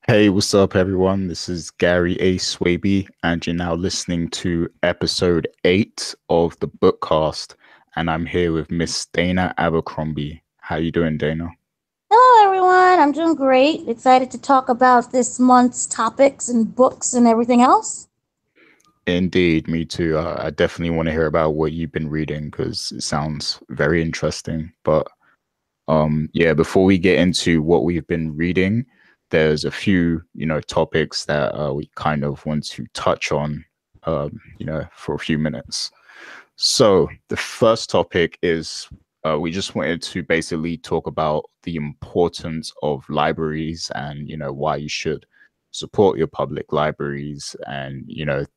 Hey, what's up, everyone? This is Gary A. Swaby, and you're now listening to episode 8 of the BookCast. And I'm here with Miss Dana Abercrombie. How you doing, Dana? Hello, everyone. I'm doing great. Excited to talk about this month's topics and books and everything else. Indeed, me too. I definitely want to hear about what you've been reading because it sounds very interesting. But yeah, before we get into what we've been reading, there's a few, topics that we kind of want to touch on, for a few minutes. So the first topic is we just wanted to basically talk about the importance of libraries and, why you should support your public libraries and,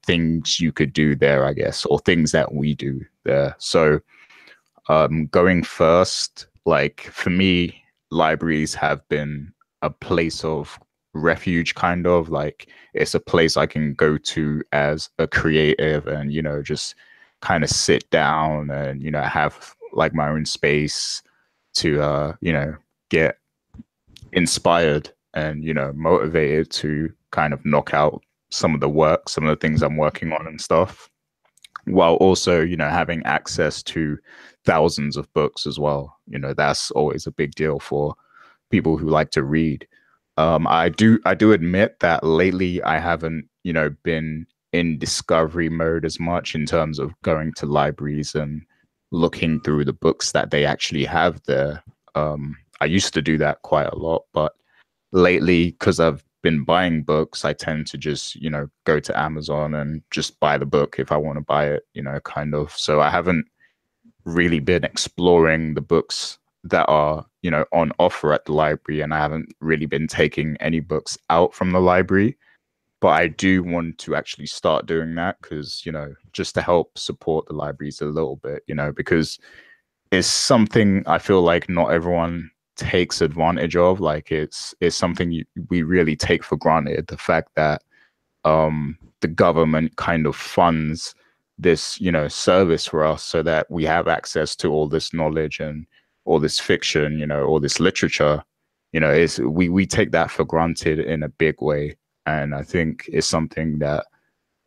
things you could do there, I guess, or things that we do there. So going first, like for me, libraries have been a place of refuge, kind of like it's a place I can go to as a creative and, just kind of sit down and, have like my own space to, get inspired and, motivated to kind of knock out some of the work, some of the things I'm working on and stuff, while also, having access to thousands of books as well. That's always a big deal for people who like to read. I do admit that lately I haven't, been in discovery mode as much in terms of going to libraries and looking through the books that they actually have there. I used to do that quite a lot, but lately, because I've been buying books, I tend to just, go to Amazon and just buy the book if I want to buy it, kind of. So I haven't really been exploring the books that are, on offer at the library, and I haven't really been taking any books out from the library. But I do want to actually start doing that because, just to help support the libraries a little bit, because it's something I feel like not everyone takes advantage of. Like it's something we really take for granted. The fact that the government kind of funds this, service for us so that we have access to all this knowledge and all this fiction, all this literature, is we take that for granted in a big way. And I think it's something that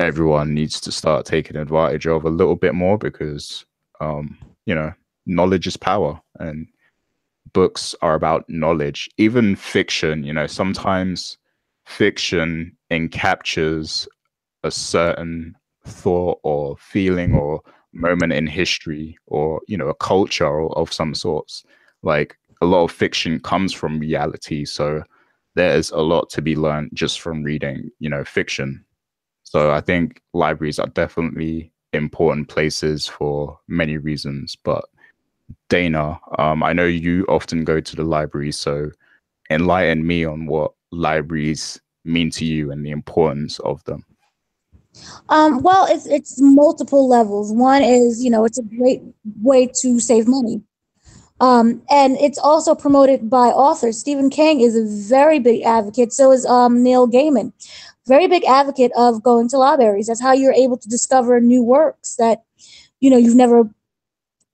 everyone needs to start taking advantage of a little bit more because, you know, knowledge is power and books are about knowledge. Even fiction, sometimes fiction encaptures a certain thought or feeling or moment in history or, a culture of some sorts. Like a lot of fiction comes from reality. So there's a lot to be learned just from reading, fiction. So I think libraries are definitely important places for many reasons. But Dana, I know you often go to the library, so enlighten me on what libraries mean to you and the importance of them. Well, it's multiple levels. One is, it's a great way to save money. And it's also promoted by authors. Stephen King is a very big advocate. So is Neil Gaiman. Very big advocate of going to libraries. That's how you're able to discover new works that you've never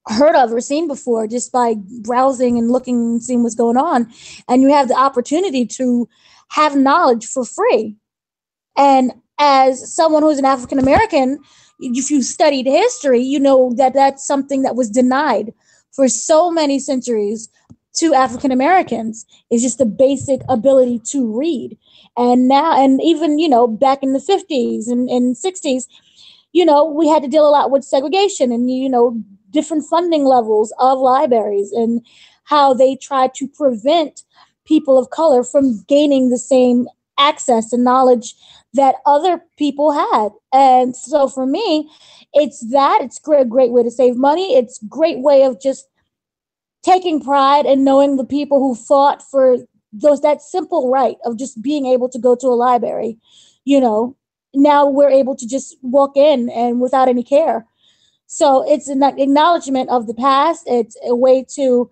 heard of or seen before, just by browsing and looking and seeing what's going on. And you have the opportunity to have knowledge for free. And as someone who's an African American, if you studied history, you know that that's something that was denied for so many centuries to African Americans, is just the basic ability to read. And now, and even, back in the 50s and 60s, we had to deal a lot with segregation and, different funding levels of libraries and how they tried to prevent people of color from gaining the same access and knowledge that other people had. And so for me, it's a great way to save money. It's a great way of just taking pride in knowing the people who fought for those that simple right of just being able to go to a library. You know, now we're able to just walk in and without any care. So it's an acknowledgement of the past. It's a way to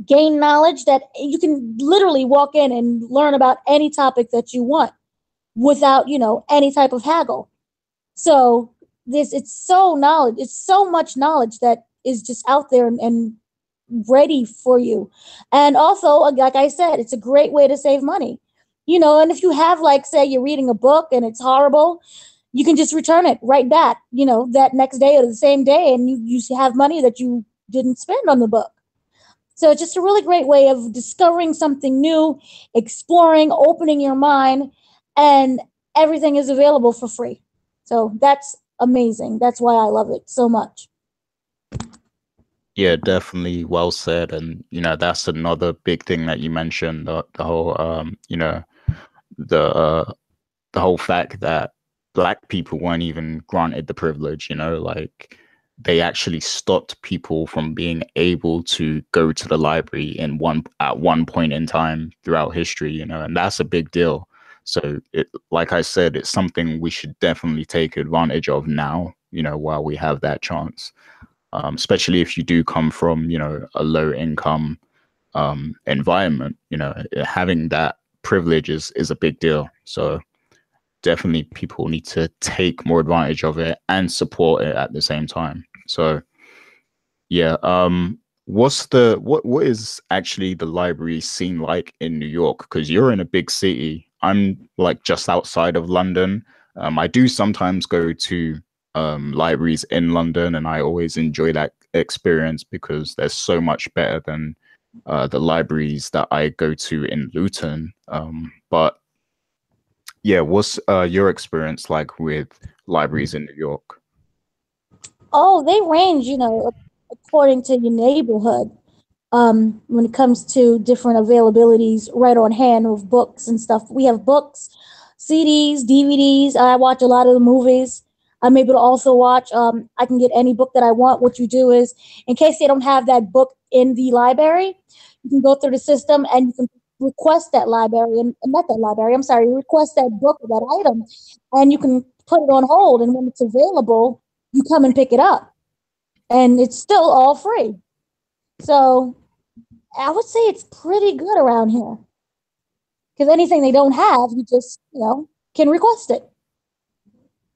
gain knowledge that you can literally walk in and learn about any topic that you want without, any type of haggle. So this it's so knowledge, it's so much knowledge that is just out there and ready for you. And also, like I said, it's a great way to save money. And if you have, like, say you're reading a book and it's horrible, you can just return it right back, that next day or the same day, and you have money that you didn't spend on the book. So it's just a really great way of discovering something new, exploring, opening your mind, and everything is available for free. So that's amazing. That's why I love it so much. Yeah, definitely well said. And, that's another big thing that you mentioned, the whole, the the whole fact that black people weren't even granted the privilege, like they actually stopped people from being able to go to the library at one point in time throughout history, and that's a big deal. So like I said, it's something we should definitely take advantage of now, while we have that chance. Especially if you do come from, a low income environment, having that privilege is a big deal. So definitely people need to take more advantage of it and support it at the same time. So yeah, what is actually the library scene like in New York? Because you're in a big city. I'm like just outside of London. I do sometimes go to libraries in London, and I always enjoy that experience because they're so much better than the libraries that I go to in Luton. But yeah, what's your experience like with libraries in New York? Oh, they range, according to your neighborhood. When it comes to different availabilities right on hand of books and stuff. We have books, CDs, DVDs. I watch a lot of the movies. I'm able to also watch. I can get any book that I want. What you do is, in case they don't have that book in the library, you can go through the system and you can request that library and not that library. I'm sorry, request that book or that item, and you can put it on hold. And when it's available, you come and pick it up, and it's still all free. So I would say it's pretty good around here because anything they don't have, you just, can request it.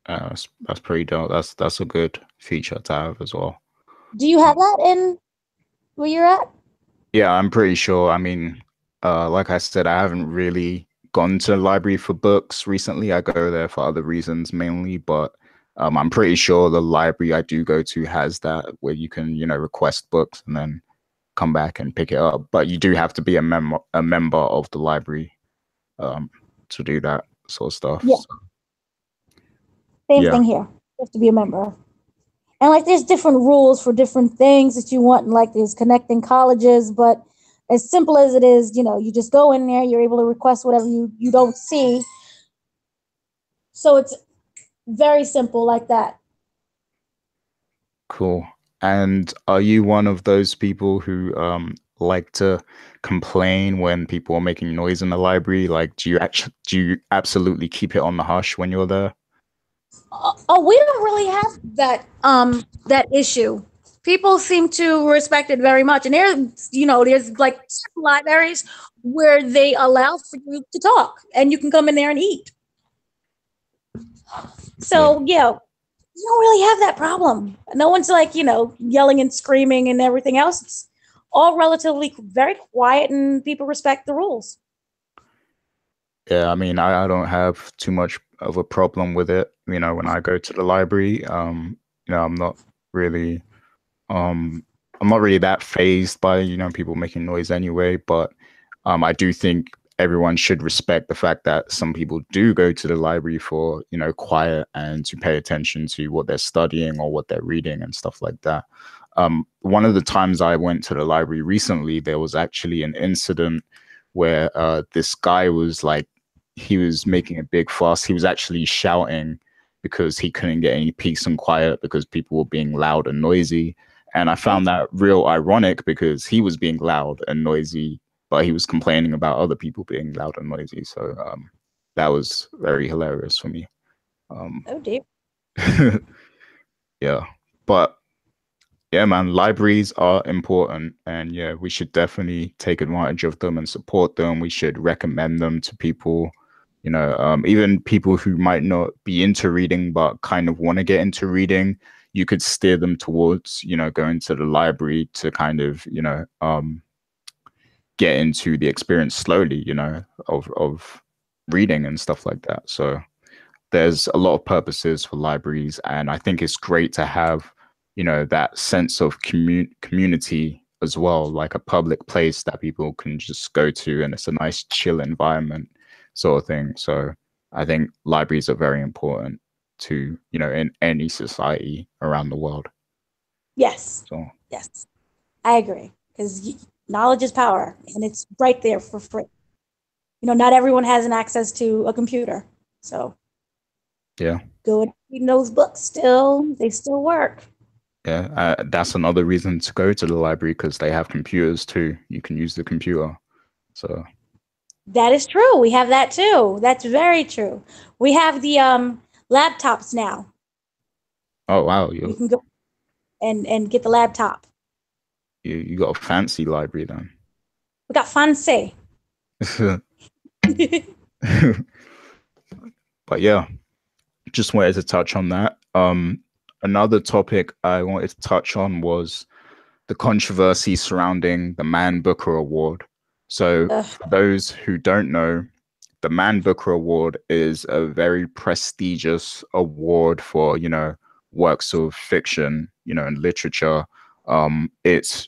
That's pretty dope. That's a good feature to have as well. Do you have that in where you're at? Yeah, I'm pretty sure. I mean, like I said, I haven't really gone to the library for books recently. I go there for other reasons mainly, but I'm pretty sure the library I do go to has that where you can, request books and then come back and pick it up. But you do have to be a member of the library to do that sort of stuff. Yeah, So, same yeah. thing here. You have to be a member. And like there's different rules for different things that you want, and like there's connecting colleges, but as simple as it is, you just go in there, you're able to request whatever you don't see. So it's very simple like that. Cool. And are you one of those people who like to complain when people are making noise in the library? Like, do you absolutely keep it on the hush when you're there? Oh, we don't really have that issue. People seem to respect it very much, and there's like certain libraries where they allow for you to talk, and you can come in there and eat. Yeah. So yeah, you don't really have that problem. No one's like yelling and screaming and everything else. It's all relatively very quiet, and people respect the rules. Yeah, I mean, I don't have too much of a problem with it, when I go to the library. I'm not really Um, I'm not really that phased by, people making noise anyway, but I do think everyone should respect the fact that some people do go to the library for, quiet and to pay attention to what they're studying or what they're reading and stuff like that. One of the times I went to the library recently, there was actually an incident where this guy was like, he was making a big fuss. He was actually shouting because he couldn't get any peace and quiet because people were being loud and noisy. And I found that real ironic because he was being loud and noisy, but he was complaining about other people being loud and noisy. So that was very hilarious for me. Um, Oh dear. yeah, but yeah, man, libraries are important, and yeah, we should definitely take advantage of them and support them. We should recommend them to people, even people who might not be into reading but kind of want to get into reading. You could steer them towards, going to the library to kind of, get into the experience slowly, of reading and stuff like that. So there's a lot of purposes for libraries, and I think it's great to have, that sense of community as well, like a public place that people can just go to, and it's a nice chill environment sort of thing. So I think libraries are very important to, in any society around the world. Yes. So Yes. I agree. Because knowledge is power, and it's right there for free. Not everyone has an access to a computer. So yeah. go and read those books they still work. Yeah, that's another reason to go to the library, because they have computers too. You can use the computer. So That is true. We have that too. That's very true. We have the laptops now. oh wow, You can go and get the laptop. you got a fancy library then. We got fancy. But yeah, just wanted to touch on that. Another topic I wanted to touch on was the controversy surrounding the Man Booker Award. So for those who don't know, the Man Booker Award is a very prestigious award for, works of fiction, and literature. It's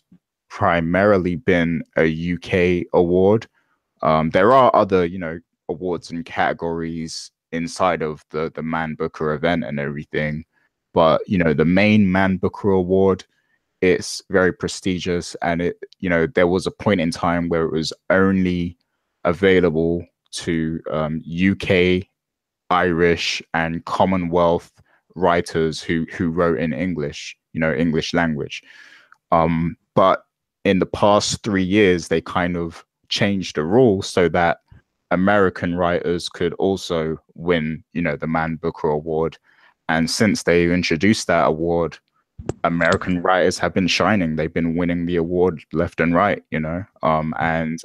primarily been a UK award. There are other, awards and categories inside of the Man Booker event and everything. But, the main Man Booker Award, it's very prestigious. And there was a point in time where it was only available to UK, Irish, and Commonwealth writers who wrote in English, English language. But in the past 3 years, they kind of changed the rules so that American writers could also win, the Man Booker Award. And since they introduced that award, American writers have been shining. They've been winning the award left and right, and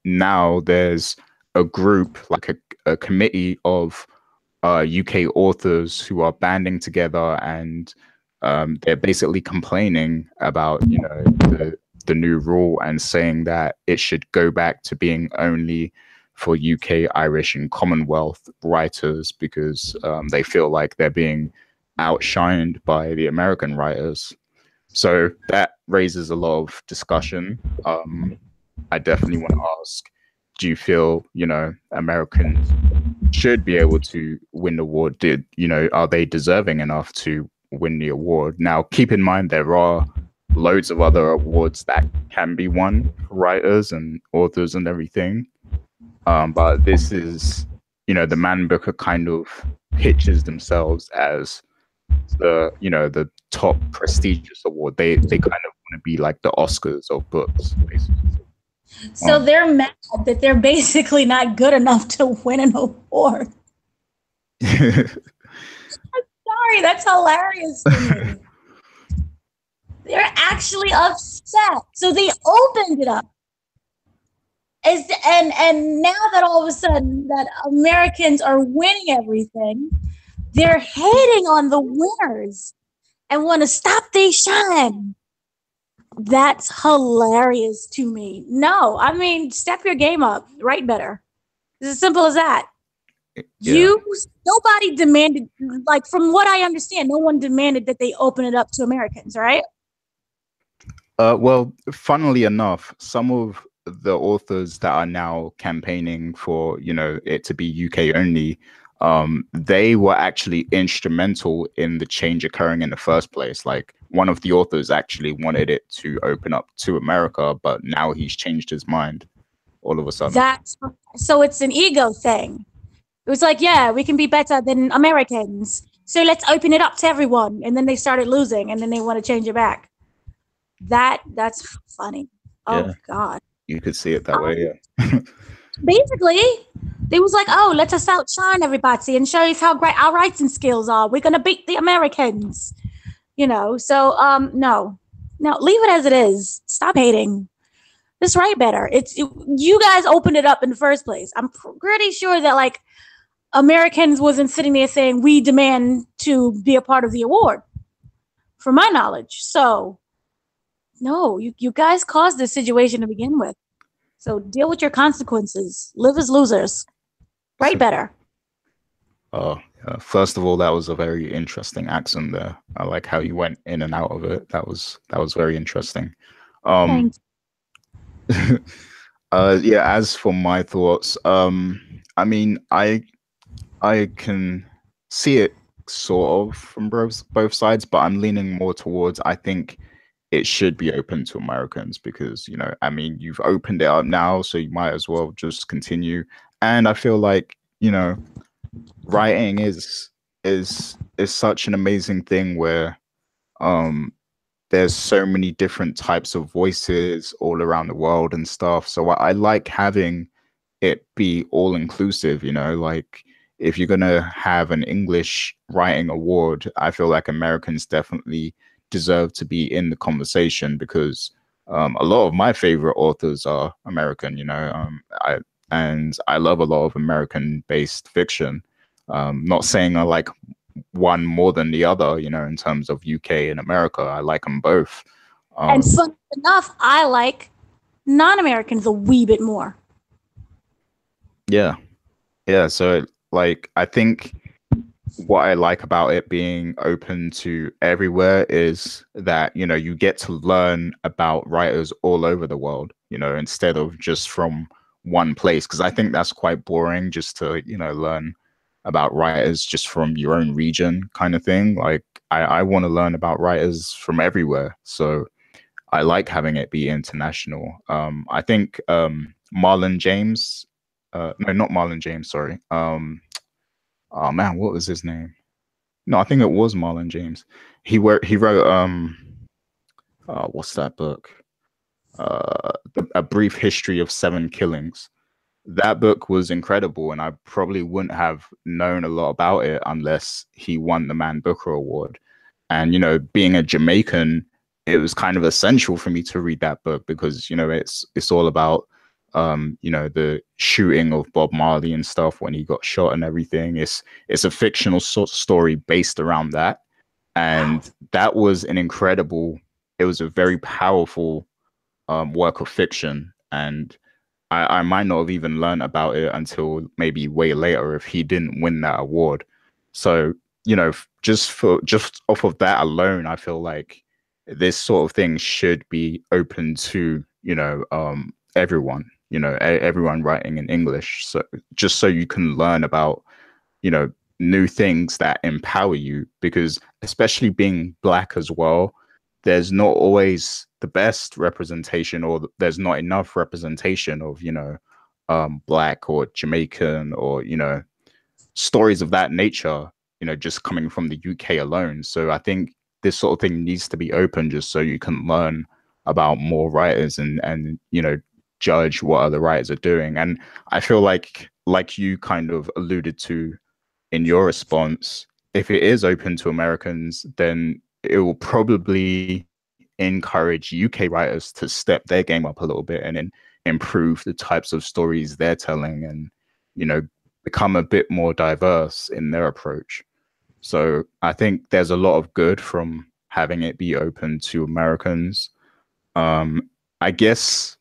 now there's a group, like a committee of UK authors who are banding together, and they're basically complaining about, the new rule, and saying that it should go back to being only for UK, Irish, and Commonwealth writers, because they feel like they're being outshined by the American writers. So that raises a lot of discussion. I definitely want to ask, do you feel, Americans should be able to win the award? Are they deserving enough to win the award? Now, keep in mind, there are loads of other awards that can be won for writers and authors and everything. But this is, the Man Booker kind of pitches themselves as the top prestigious award. They kind of want to be like the Oscars of books, basically. So they're mad that they're basically not good enough to win an award. I'm sorry, that's hilarious to me. They're actually upset. So they opened it up. And now that all of a sudden that Americans are winning everything, they're hating on the winners and want to stop they shine. That's hilarious to me. No, I mean, step your game up. Write better. It's as simple as that. Yeah. Nobody demanded, like, from what I understand, no one demanded that they open it up to Americans, right? Well, funnily enough, some of the authors that are now campaigning for, it to be UK only, they were actually instrumental in the change occurring in the first place. Like, one of the authors actually wanted it to open up to America, but now he's changed his mind all of a sudden. So it's an ego thing. It was like, yeah, we can be better than Americans, so let's open it up to everyone. And then they started losing, and then they want to change it back. That's funny. Yeah. Oh God. You could see it that way, yeah. Basically, they was like, oh, let us outshine everybody and show you how great our writing skills are. We're gonna beat the Americans. So no, leave it as it is. Stop hating. Just write better. You guys opened it up in the first place. I'm pretty sure that, like, Americans wasn't sitting there saying we demand to be a part of the award, from my knowledge. So no, you guys caused this situation to begin with. So deal with your consequences. Live as losers. Write better. Oh, first of all, that was a very interesting accent there. I like how you went in and out of it. That was very interesting. Um, Thanks. yeah, as for my thoughts, I mean, I can see it sort of from both sides, but I'm leaning more towards I think it should be open to Americans because, I mean, you've opened it up now, so you might as well just continue. And I feel like, writing is such an amazing thing where um there's so many different types of voices all around the world and stuff. So I like having it be all inclusive, like if you're gonna have an English writing award, I feel like Americans definitely deserve to be in the conversation because a lot of my favorite authors are American, I love a lot of American based fiction. Not saying I like one more than the other, in terms of UK and America. I like them both. And Um, fun enough, I like non-Americans a wee bit more. yeah, yeah. So like, I think what I like about it being open to everywhere is that, you get to learn about writers all over the world, instead of just from one place. Because I think that's quite boring just to, learn about writers just from your own region kind of thing. Like, I want to learn about writers from everywhere. So I like having it be international. I think Marlon James, no, not Marlon James, sorry. Oh man, what was his name? No, I think it was Marlon James. He wrote what's that book? A Brief History of Seven Killings. That book was incredible, and I probably wouldn't have known a lot about it unless he won the Man Booker Award. And being a Jamaican, it was kind of essential for me to read that book because it's all about the shooting of Bob Marley and stuff when he got shot and everything. It's a fictional story based around that, Wow. and that was an incredible. It was a very powerful work of fiction, and I might not have even learned about it until maybe way later if he didn't win that award. So, just off of that alone, I feel like this sort of thing should be open to, everyone, everyone writing in English. So just so you can learn about, you know, new things that empower you, because especially being black as well, there's not always the best representation, or there's not enough representation of, black or Jamaican or, stories of that nature, just coming from the UK alone. So I think this sort of thing needs to be open just so you can learn about more writers and judge what other writers are doing. And I feel like you kind of alluded to in your response, if it is open to Americans, then it will probably encourage UK writers to step their game up a little bit and then improve the types of stories they're telling and, become a bit more diverse in their approach. So I think there's a lot of good from having it be open to Americans. Um, I guess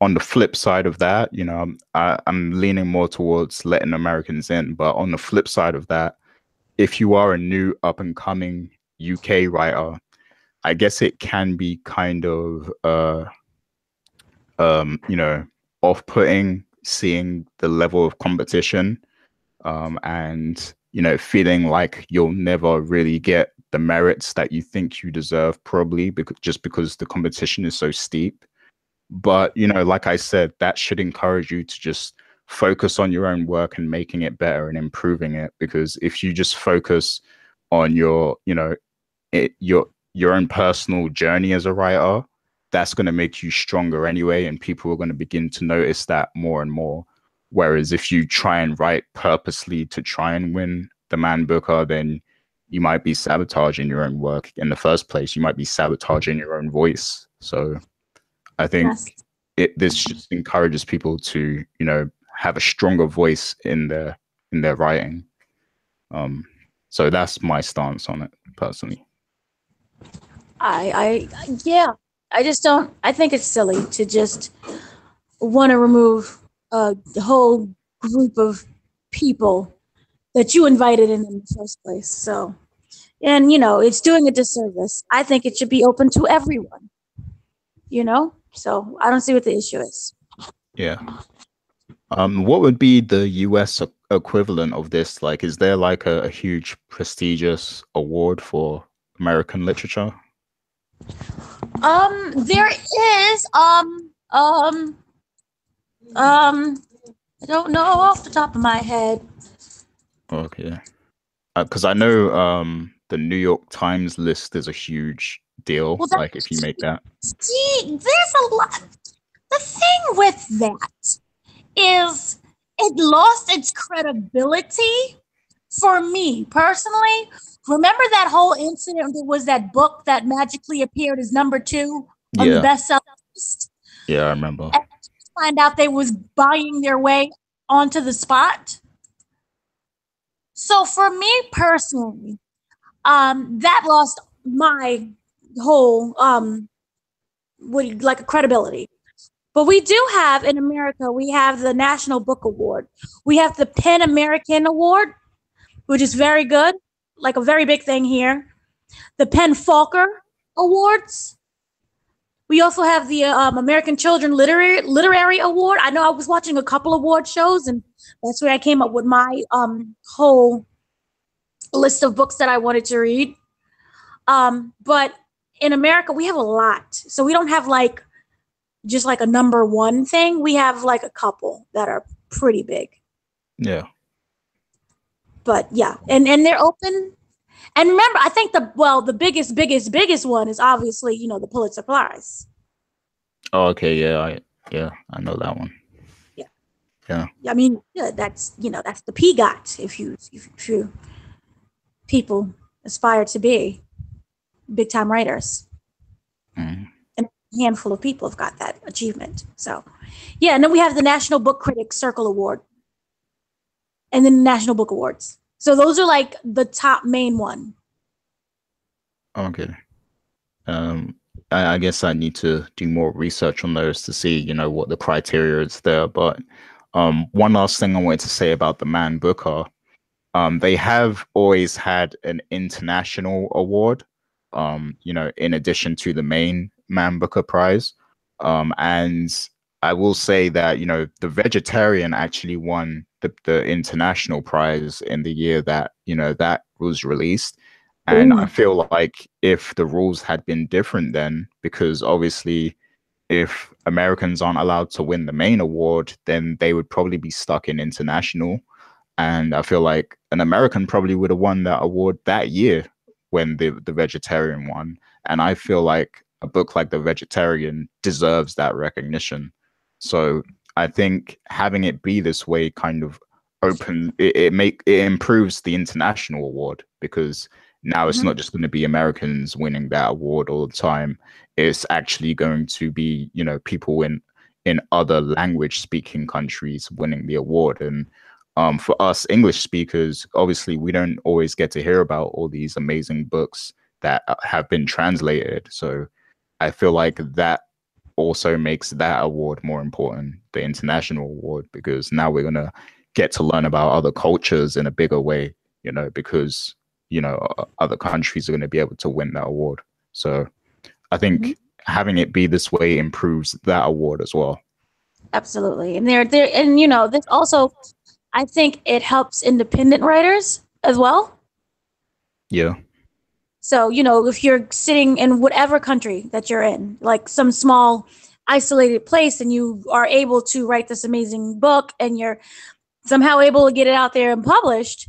on the flip side of that, I'm leaning more towards letting Americans in. But on the flip side of that, if you are a new up and coming UK writer, I guess it can be kind of you know, off-putting seeing the level of competition, and feeling like you'll never really get the merits that you think you deserve, probably just because the competition is so steep. But, like I said, that should encourage you to just focus on your own work and making it better and improving it. Because if you just focus on your own personal journey as a writer, that's going to make you stronger anyway, and people are going to begin to notice that more and more. Whereas if you try and write purposely to try and win the Man Booker, then you might be sabotaging your own work in the first place. You might be sabotaging your own voice. So I Yes. think this just encourages people to, have a stronger voice in their writing. Um, so that's my stance on it personally. Yeah. I just don't. I think it's silly to just want to remove a whole group of people that you invited in the first place. So, and it's doing a disservice. I think it should be open to everyone, So I don't see what the issue is. Yeah. What would be the US equivalent of this? Like, is there like a huge prestigious award for American literature? There is I don't know off the top of my head. Okay. Because I know the New York Times list is a huge deal. Well, Like if you make that. see, there's a lot. The thing with that is it lost its credibility for me personally. Remember that whole incident? There was that book that magically appeared as #2 on the Yeah. bestseller list. Yeah, I remember. And find out they was buying their way onto the spot. So for me personally, that lost my whole like credibility. But we do have in America, we have the National Book Award. We have the PEN American Award, which is very good, like a very big thing here. The PEN Falker Awards. We also have the American Children Literary Award. I know I was watching a couple award shows, and that's where I came up with my whole list of books that I wanted to read. But in America, we have a lot. So we don't have like just like a #1 thing. We have like a couple that are pretty big. Yeah. But yeah, and they're open. And remember, I think the biggest one is obviously, the Pulitzer Prize. Oh, okay. Yeah, I know that one. Yeah. Yeah. I mean, yeah, that's the PGOT if you people aspire to be big time writers. Mm. And a handful of people have got that achievement. So, yeah, and then we have the National Book Critics Circle Award. And then the National Book Awards. So those are like the top main one. Okay. I guess I need to do more research on those to see, what the criteria is there. But one last thing I wanted to say about the Man Booker. They have always had an international award, in addition to the main Man Booker Prize. And I will say that, the Vegetarian actually won the international prize in the year that, that was released. And I feel like if the rules had been different then, because obviously if Americans aren't allowed to win the main award, then they would probably be stuck in international. And I feel like an American probably would have won that award that year when the Vegetarian won. And I feel like a book like The Vegetarian deserves that recognition. So I think having it be this way kind of it improves the international award, because now it's not just going to be Americans winning that award all the time. It's actually going to be, people in other language speaking countries winning the award. And for us English speakers, obviously we don't always get to hear about all these amazing books that have been translated. So I feel like that also makes that award more important, the international award, because now we're going to get to learn about other cultures in a bigger way, because, other countries are going to be able to win that award. So I think having it be this way improves that award as well. Absolutely. And this also, I think it helps independent writers as well. Yeah. So, if you're sitting in whatever country that you're in, like some small isolated place, and you are able to write this amazing book and you're somehow able to get it out there and published,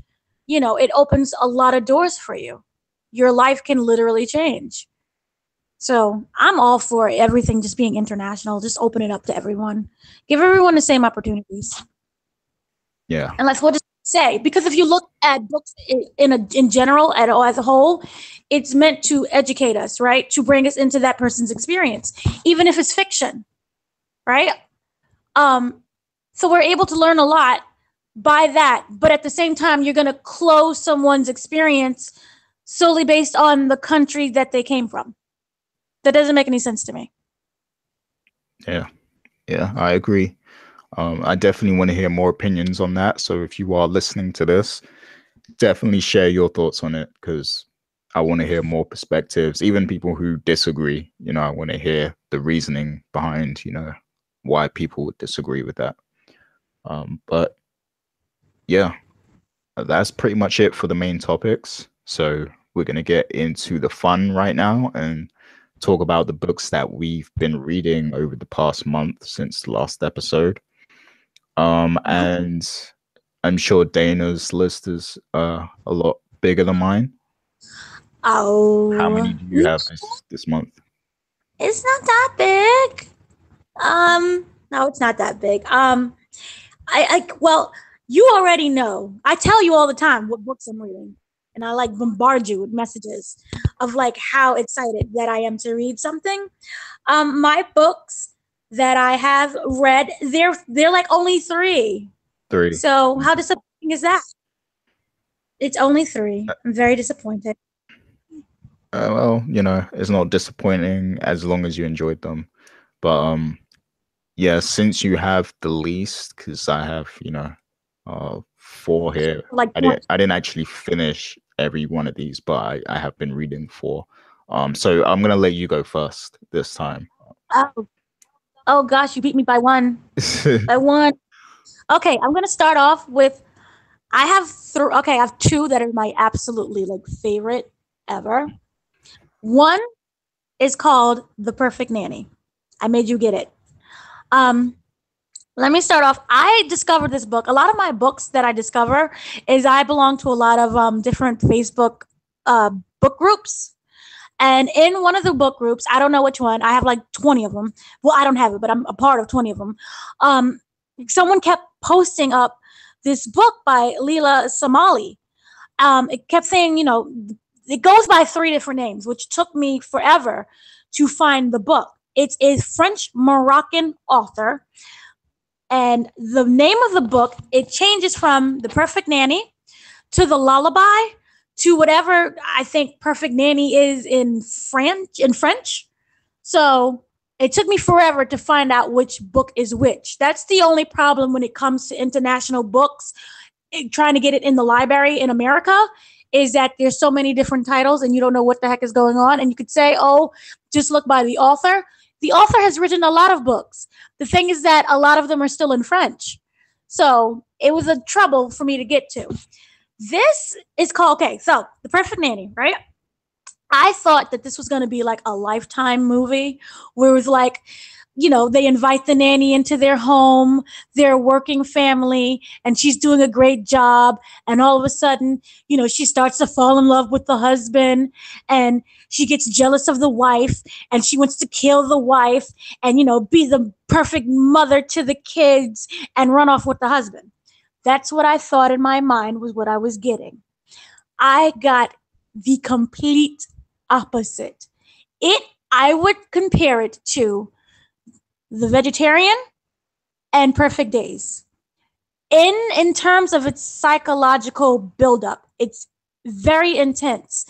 it opens a lot of doors for you. Your life can literally change. So I'm all for everything just being international. Just open it up to everyone. Give everyone the same opportunities. Yeah. And let's just say, because if you look at books in general as a whole, it's meant to educate us, right? To bring us into that person's experience, even if it's fiction, right? So we're able to learn a lot by that, but at the same time, you're going to close someone's experience solely based on the country that they came from. That doesn't make any sense to me. Yeah, I agree. I definitely want to hear more opinions on that. So if you are listening to this, definitely share your thoughts on it because I want to hear more perspectives, even people who disagree. I want to hear the reasoning behind, why people would disagree with that. But yeah, that's pretty much it for the main topics. So we're going to get into the fun right now and talk about the books that we've been reading over the past month since the last episode. And I'm sure Dana's list is a lot bigger than mine. How many Oh, do you have this month? it's not that big. No, it's not that big. Well, you already know. I tell you all the time what books I'm reading, and I like bombard you with messages of like how excited that I am to read something. My books that I have read, they're like only three. Three. So how disappointing is that? It's only three. I'm very disappointed. Well, it's not disappointing as long as you enjoyed them. But yeah, since you have the least, because I have, four here. Like I didn't actually finish every one of these, but I have been reading four. So I'm gonna let you go first this time. oh, oh gosh, you beat me by one. By one. Okay, I'm gonna start off with I have okay, I have two that are my absolutely like favorite ever. One is called The Perfect Nanny. I made you get it. Um, Let me start off. I discovered this book. A lot of my books that I discover is I belong to a lot of different Facebook uh, book groups. And in one of the book groups, I don't know which one, I have like 20 of them. Well, I don't have it, but I'm a part of 20 of them. Um, Someone kept posting up this book by Leila Somali. It kept saying, it goes by three different names, which took me forever to find the book. It's a French Moroccan author. And the name of the book, it changes from The Perfect Nanny to The Lullaby to whatever I think Perfect Nanny is in French. So it took me forever to find out which book is which. That's the only problem when it comes to international books, trying to get it in the library in America, is that there's so many different titles and you don't know what the heck is going on. And you could say, oh, just look by the author. The author has written a lot of books. The thing is that a lot of them are still in French. So it was a trouble for me to get to. This is called, okay, so The Perfect Nanny, right? I thought that this was going to be like a Lifetime movie where it was like, they invite the nanny into their home, their working family, and she's doing a great job. And all of a sudden, she starts to fall in love with the husband and she gets jealous of the wife and she wants to kill the wife and, be the perfect mother to the kids and run off with the husband. That's what I thought in my mind was what I was getting. I got the complete opposite. I would compare it to The Vegetarian and Perfect Days. In terms of its psychological buildup, it's very intense.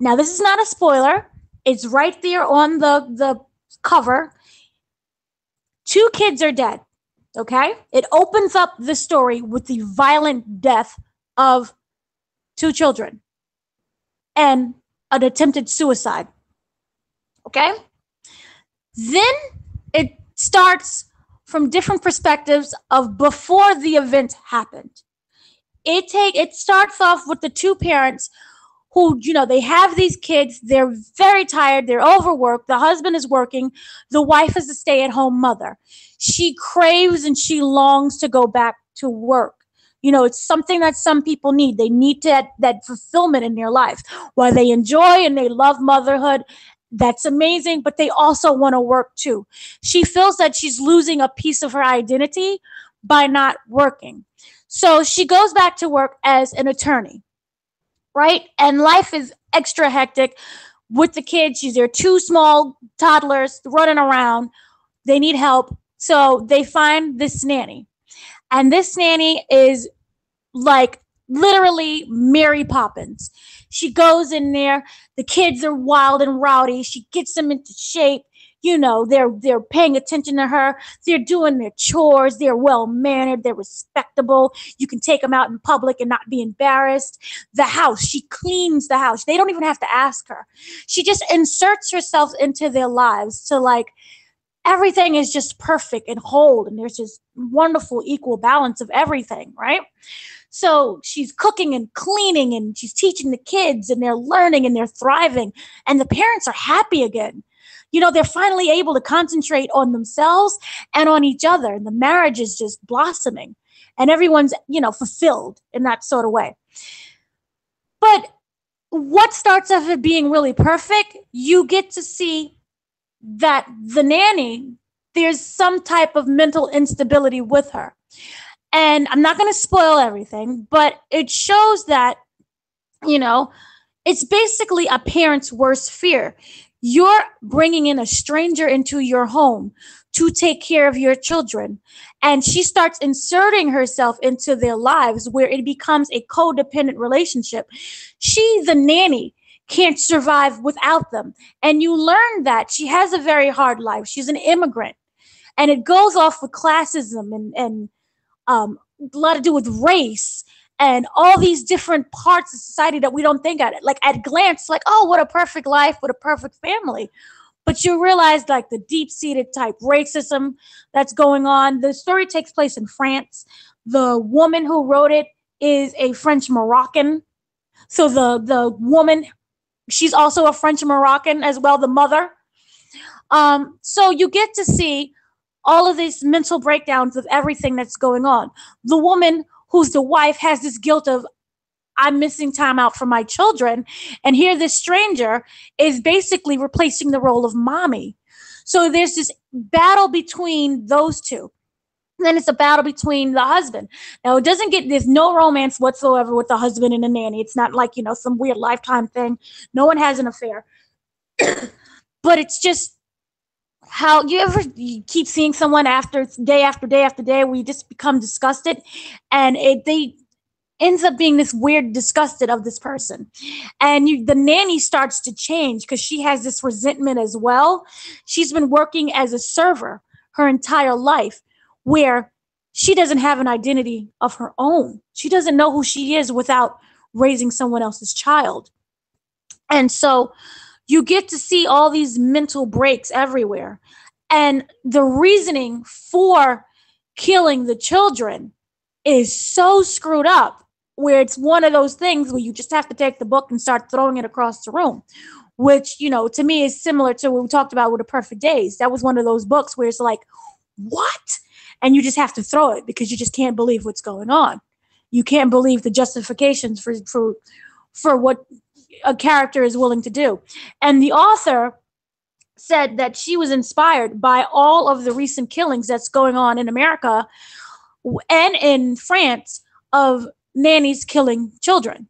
Now, this is not a spoiler. It's right there on the cover. 2 kids are dead. Okay? It opens up the story with the violent death of 2 children and an attempted suicide. Okay? Then it starts from different perspectives of before the event happened. It starts off with the 2 parents who, they have these kids, they're very tired, they're overworked, the husband is working, the wife is a stay-at-home mother. She craves and she longs to go back to work. It's something that some people need. They need that fulfillment in their life. While they enjoy and they love motherhood, that's amazing, but they also want to work too. She feels that she's losing a piece of her identity by not working. So she goes back to work as an attorney, right? And life is extra hectic with the kids. They're 2 small toddlers running around. They need help. So they find this nanny. And this nanny is like literally Mary Poppins. She goes in there. The kids are wild and rowdy. She gets them into shape. They're paying attention to her. They're doing their chores. They're well mannered. They're respectable. You can take them out in public and not be embarrassed. The house, she cleans the house. They don't even have to ask her. She just inserts herself into their lives to like everything is just perfect and whole, and there's just wonderful equal balance of everything, right? So she's cooking and cleaning and she's teaching the kids and they're learning and they're thriving and the parents are happy again. They're finally able to concentrate on themselves and on each other, and the marriage is just blossoming and everyone's, fulfilled in that sort of way. But what starts off it being really perfect, you get to see that the nanny, there's some type of mental instability with her. And I'm not going to spoil everything, but it shows that, it's basically a parent's worst fear. You're bringing in a stranger into your home to take care of your children. And she starts inserting herself into their lives where it becomes a codependent relationship. She, the nanny, can't survive without them. And you learn that she has a very hard life. She's an immigrant. And it goes off with classism and a lot to do with race and all these different parts of society that we don't think at it. Like at glance, like, oh, what a perfect life, what a perfect family. But you realize like the deep-seated type racism that's going on. The story takes place in France. The woman who wrote it is a French Moroccan. So the woman, she's also a French Moroccan as well, the mother. So you get to see all of these mental breakdowns of everything that's going on. The woman who's the wife has this guilt of, I'm missing time out for my children. And here this stranger is basically replacing the role of mommy. So there's this battle between those two. And then it's a battle between the husband. Now there's no romance whatsoever with the husband and the nanny. It's not like, some weird Lifetime thing. No one has an affair. But it's just, how you keep seeing someone after day after day after day where you just become disgusted, and they ends up being this weird disgusted of this person. And the nanny starts to change because she has this resentment as well. She's been working as a server her entire life where she doesn't have an identity of her own. She doesn't know who she is without raising someone else's child. And so you get to see all these mental breaks everywhere. And the reasoning for killing the children is so screwed up, where it's one of those things where you just have to take the book and start throwing it across the room, which, to me is similar to what we talked about with The Perfect Days. That was one of those books where it's like, what? And you just have to throw it because you just can't believe what's going on. You can't believe the justifications for what a character is willing to do. And the author said that she was inspired by all of the recent killings that's going on in America and in France of nannies killing children.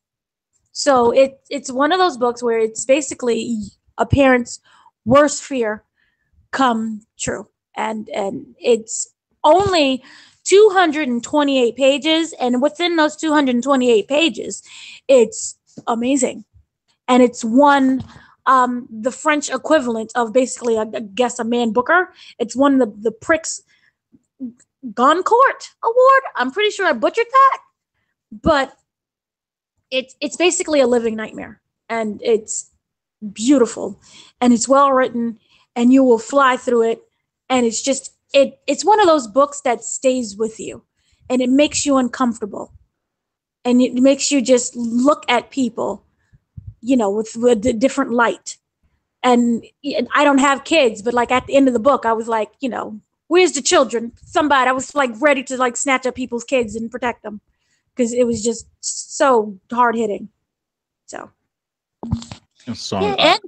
So it's one of those books where it's basically a parent's worst fear come true. And it's only 228 pages, and within those 228 pages, it's amazing. And it's won the French equivalent of basically, I guess, a Man Booker. It's won the Prix Goncourt Award. I'm pretty sure I butchered that, but it's basically a living nightmare, and it's beautiful, and it's well written, and you will fly through it, and it's one of those books that stays with you, and it makes you uncomfortable, and it makes you just look at people, with a different light. And I don't have kids, but like at the end of the book, I was like, where's the children? Somebody, I was like ready to like snatch up people's kids and protect them because it was just so hard hitting. So, So yeah, and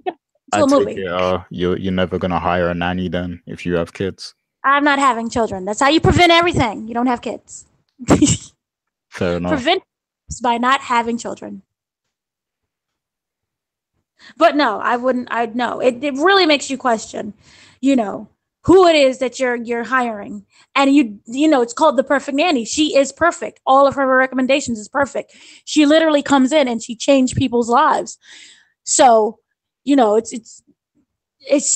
I to a take movie. it you're never gonna hire a nanny then if you have kids. I'm not having children. That's how you prevent everything. You don't have kids. Fair enough. Prevent by not having children. But no, I wouldn't. I'd know. It really makes you question, who it is that you're hiring. And it's called The Perfect Nanny. She is perfect. All of her recommendations is perfect. She literally comes in and she changed people's lives. So, it's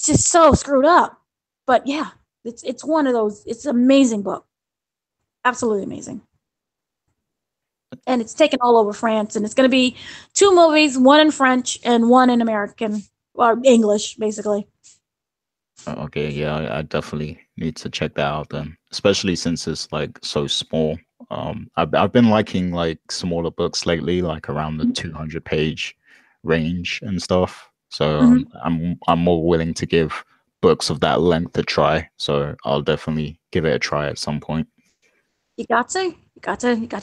just so screwed up. But yeah, it's one of those. It's an amazing book, absolutely amazing. And it's taken all over France, and it's going to be 2 movies, one in French and one in American or English, basically. Okay, yeah, I definitely need to check that out then, especially since it's like so small. I've been liking like smaller books lately, like around the 200 page range and stuff. So Mm-hmm. I'm more willing to give books of that length a try. So I'll definitely give it a try at some point. You got to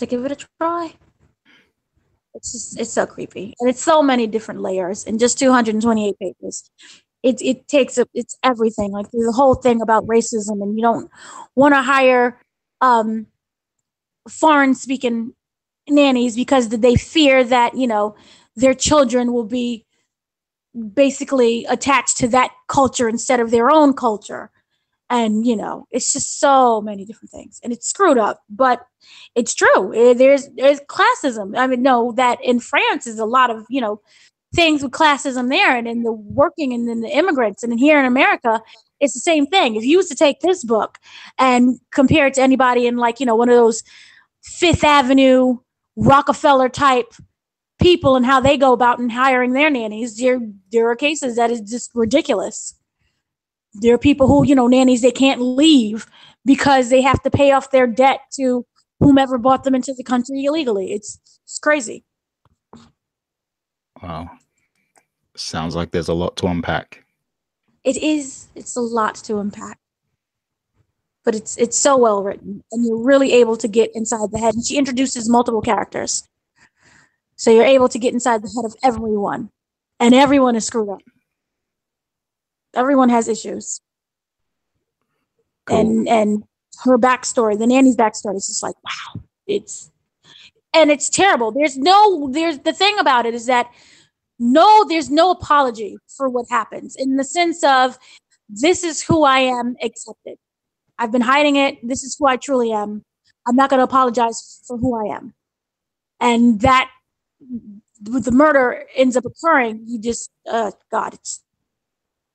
give it a try. It's so creepy, and it's so many different layers in just 228 pages. It takes it's everything. Like there's a whole thing about racism, and you don't want to hire um, foreign speaking nannies because they fear that their children will be basically attached to that culture instead of their own culture. And it's just so many different things, and it's screwed up, but it's true. There's classism. I mean, no, that in France is a lot of things with classism there, and in the working, and in the immigrants, and here in America it's the same thing. If you used to take this book and compare it to anybody in like one of those Fifth Avenue Rockefeller type people and how they go about and hiring their nannies, there are cases that is just ridiculous. There are people who, nannies, they can't leave because they have to pay off their debt to whomever brought them into the country illegally. It's crazy. Wow. Sounds like there's a lot to unpack. It is. It's a lot to unpack. But it's so well written, and you're really able to get inside the head. And she introduces multiple characters. So you're able to get inside the head of everyone. And everyone is screwed up. Everyone has issues. Cool. And her backstory, the nanny's backstory is just like, wow. It's terrible. There's the thing about it is that there's no apology for what happens, in the sense of, this is who I am, accepted. I've been hiding it. This is who I truly am. I'm not going to apologize for who I am. And that, with the murder ends up occurring, you just, God, it's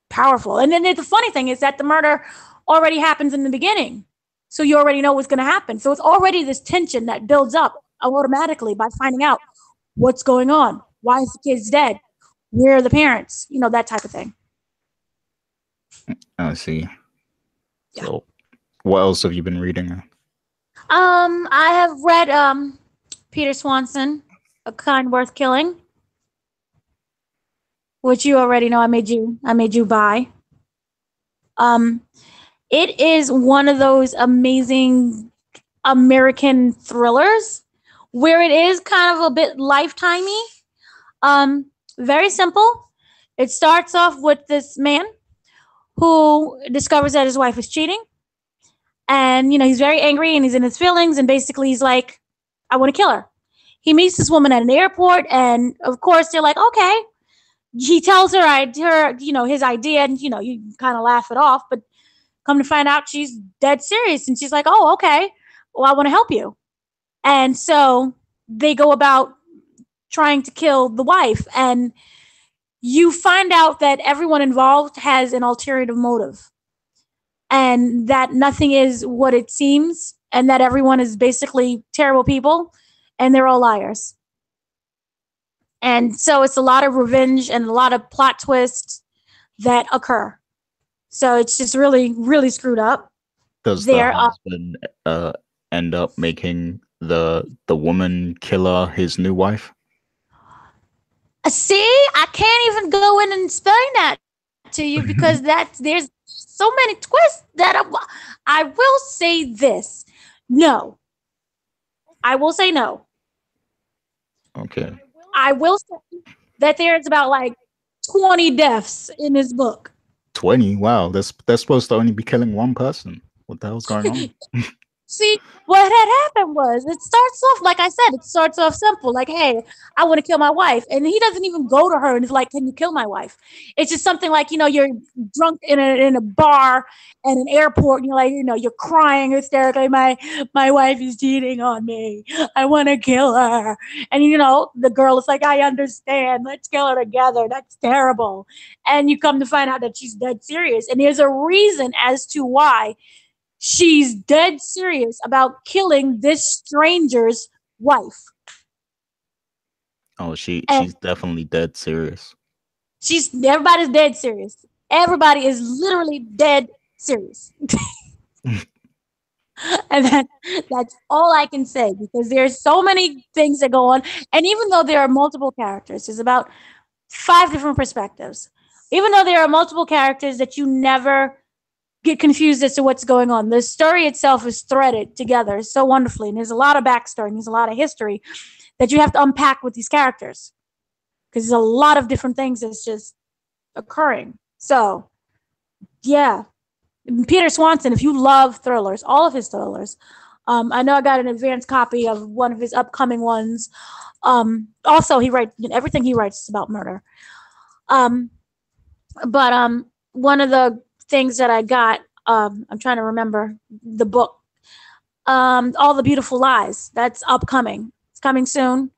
powerful. And then the funny thing is that the murder already happens in the beginning. So you already know what's going to happen. So it's already this tension that builds up automatically by finding out what's going on. Why is the kid dead? Where are the parents? That type of thing. I see. Yeah. So what else have you been reading? I have read Peter Swanson, A Kind Worth Killing, which you already know I made you buy. It is one of those amazing American thrillers where it is kind of a bit lifetimey. Very simple. It starts off with this man who discovers that his wife is cheating. And, he's very angry and he's in his feelings. And basically he's like, I want to kill her. He meets this woman at an airport. And of course they're like, okay. He tells her, his idea, and, you kind of laugh it off. But come to find out, she's dead serious. And she's like, oh, okay. Well, I want to help you. And so they go about trying to kill the wife. And you find out that everyone involved has an ulterior motive, and that nothing is what it seems, and that everyone is basically terrible people, and they're all liars. And so it's a lot of revenge and a lot of plot twists that occur. So it's just really, really screwed up. Does the husband end up making the woman killer his new wife? See, I can't even go in and explain that to you because there's so many twists that I will say this. No. I will say no. Okay. I will say that there's about like 20 deaths in this book. 20? Wow, they're supposed to only be killing one person. What the hell's going on? See, what had happened was it starts off, like I said, it starts off simple, like, hey, I want to kill my wife. And he doesn't even go to her and is like, can you kill my wife? It's just something like, you're drunk in a bar at an airport and you're like, you're crying hysterically, my wife is cheating on me. I want to kill her. And the girl is like, I understand. Let's kill her together. That's terrible. And you come to find out that she's dead serious. And there's a reason as to why she's dead serious about killing this stranger's wife. Oh, And she's definitely dead serious. everybody's dead serious. Everybody is literally dead serious. And that's all I can say, because there's so many things that go on. And even though there are multiple characters, there's about 5 different perspectives. Even though there are multiple characters that you never get confused as to what's going on. The story itself is threaded together so wonderfully, and there's a lot of backstory and there's a lot of history that you have to unpack with these characters, because there's a lot of different things that's just occurring. So, yeah, Peter Swanson, if you love thrillers, all of his thrillers, I know I got an advanced copy of one of his upcoming ones. Also, he writes, everything he writes is about murder. But one of the things that I got, I'm trying to remember the book, All the Beautiful Lies. That's upcoming. It's coming soon.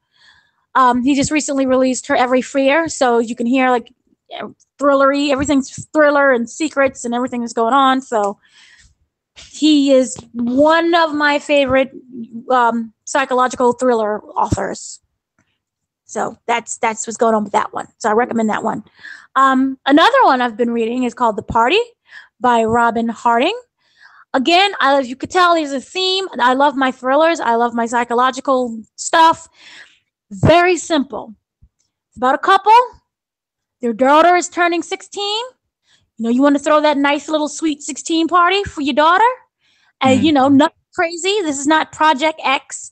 He just recently released Her Every Fear, so you can hear like thrillery. Everything's thriller and secrets and everything is going on. So he is one of my favorite psychological thriller authors. So that's what's going on with that one. So I recommend that one. Another one I've been reading is called The Party by Robin Harding. Again, as you could tell, there's a theme. I love my thrillers. I love my psychological stuff. Very simple. It's about a couple. Their daughter is turning 16. You want to throw that nice little sweet 16 party for your daughter. And, nothing crazy. This is not Project X.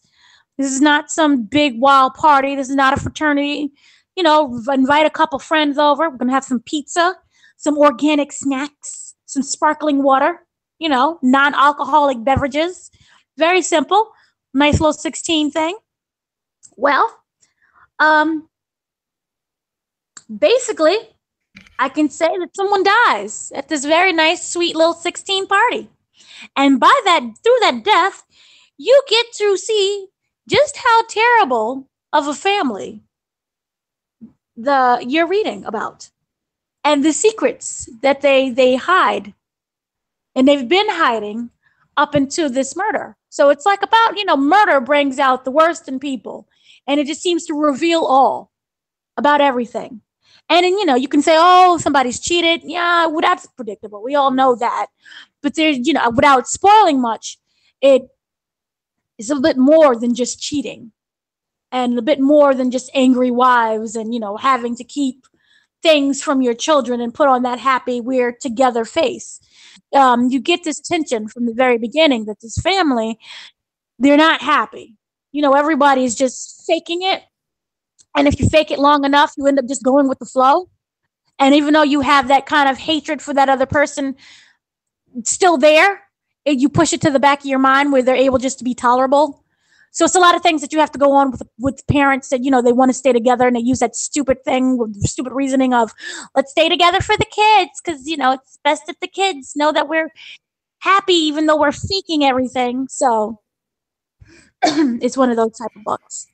This is not some big wild party. This is not a fraternity. Invite a couple friends over. We're going to have some pizza, some organic snacks, some sparkling water, non-alcoholic beverages. Very simple. Nice little 16 thing. Well, basically, I can say that someone dies at this very nice, sweet little 16 party. And through that death, you get to see just how terrible of a family you're reading about, and the secrets that they hide, and they've been hiding up into this murder. So it's like about, murder brings out the worst in people, and it just seems to reveal all about everything. And then, you can say, oh, somebody's cheated. Yeah, well, that's predictable. We all know that. But there's, without spoiling much, it is a bit more than just cheating, and a bit more than just angry wives and, having to keep things from your children and put on that happy, we're together face. You get this tension from the very beginning that this family, they're not happy. Everybody's just faking it. And if you fake it long enough, you end up just going with the flow. And even though you have that kind of hatred for that other person still there, you push it to the back of your mind where they're able just to be tolerable. So it's a lot of things that you have to go on with parents that, they want to stay together, and they use that stupid thing, stupid reasoning of, let's stay together for the kids because, it's best that the kids know that we're happy even though we're faking everything. So it's one of those type of books.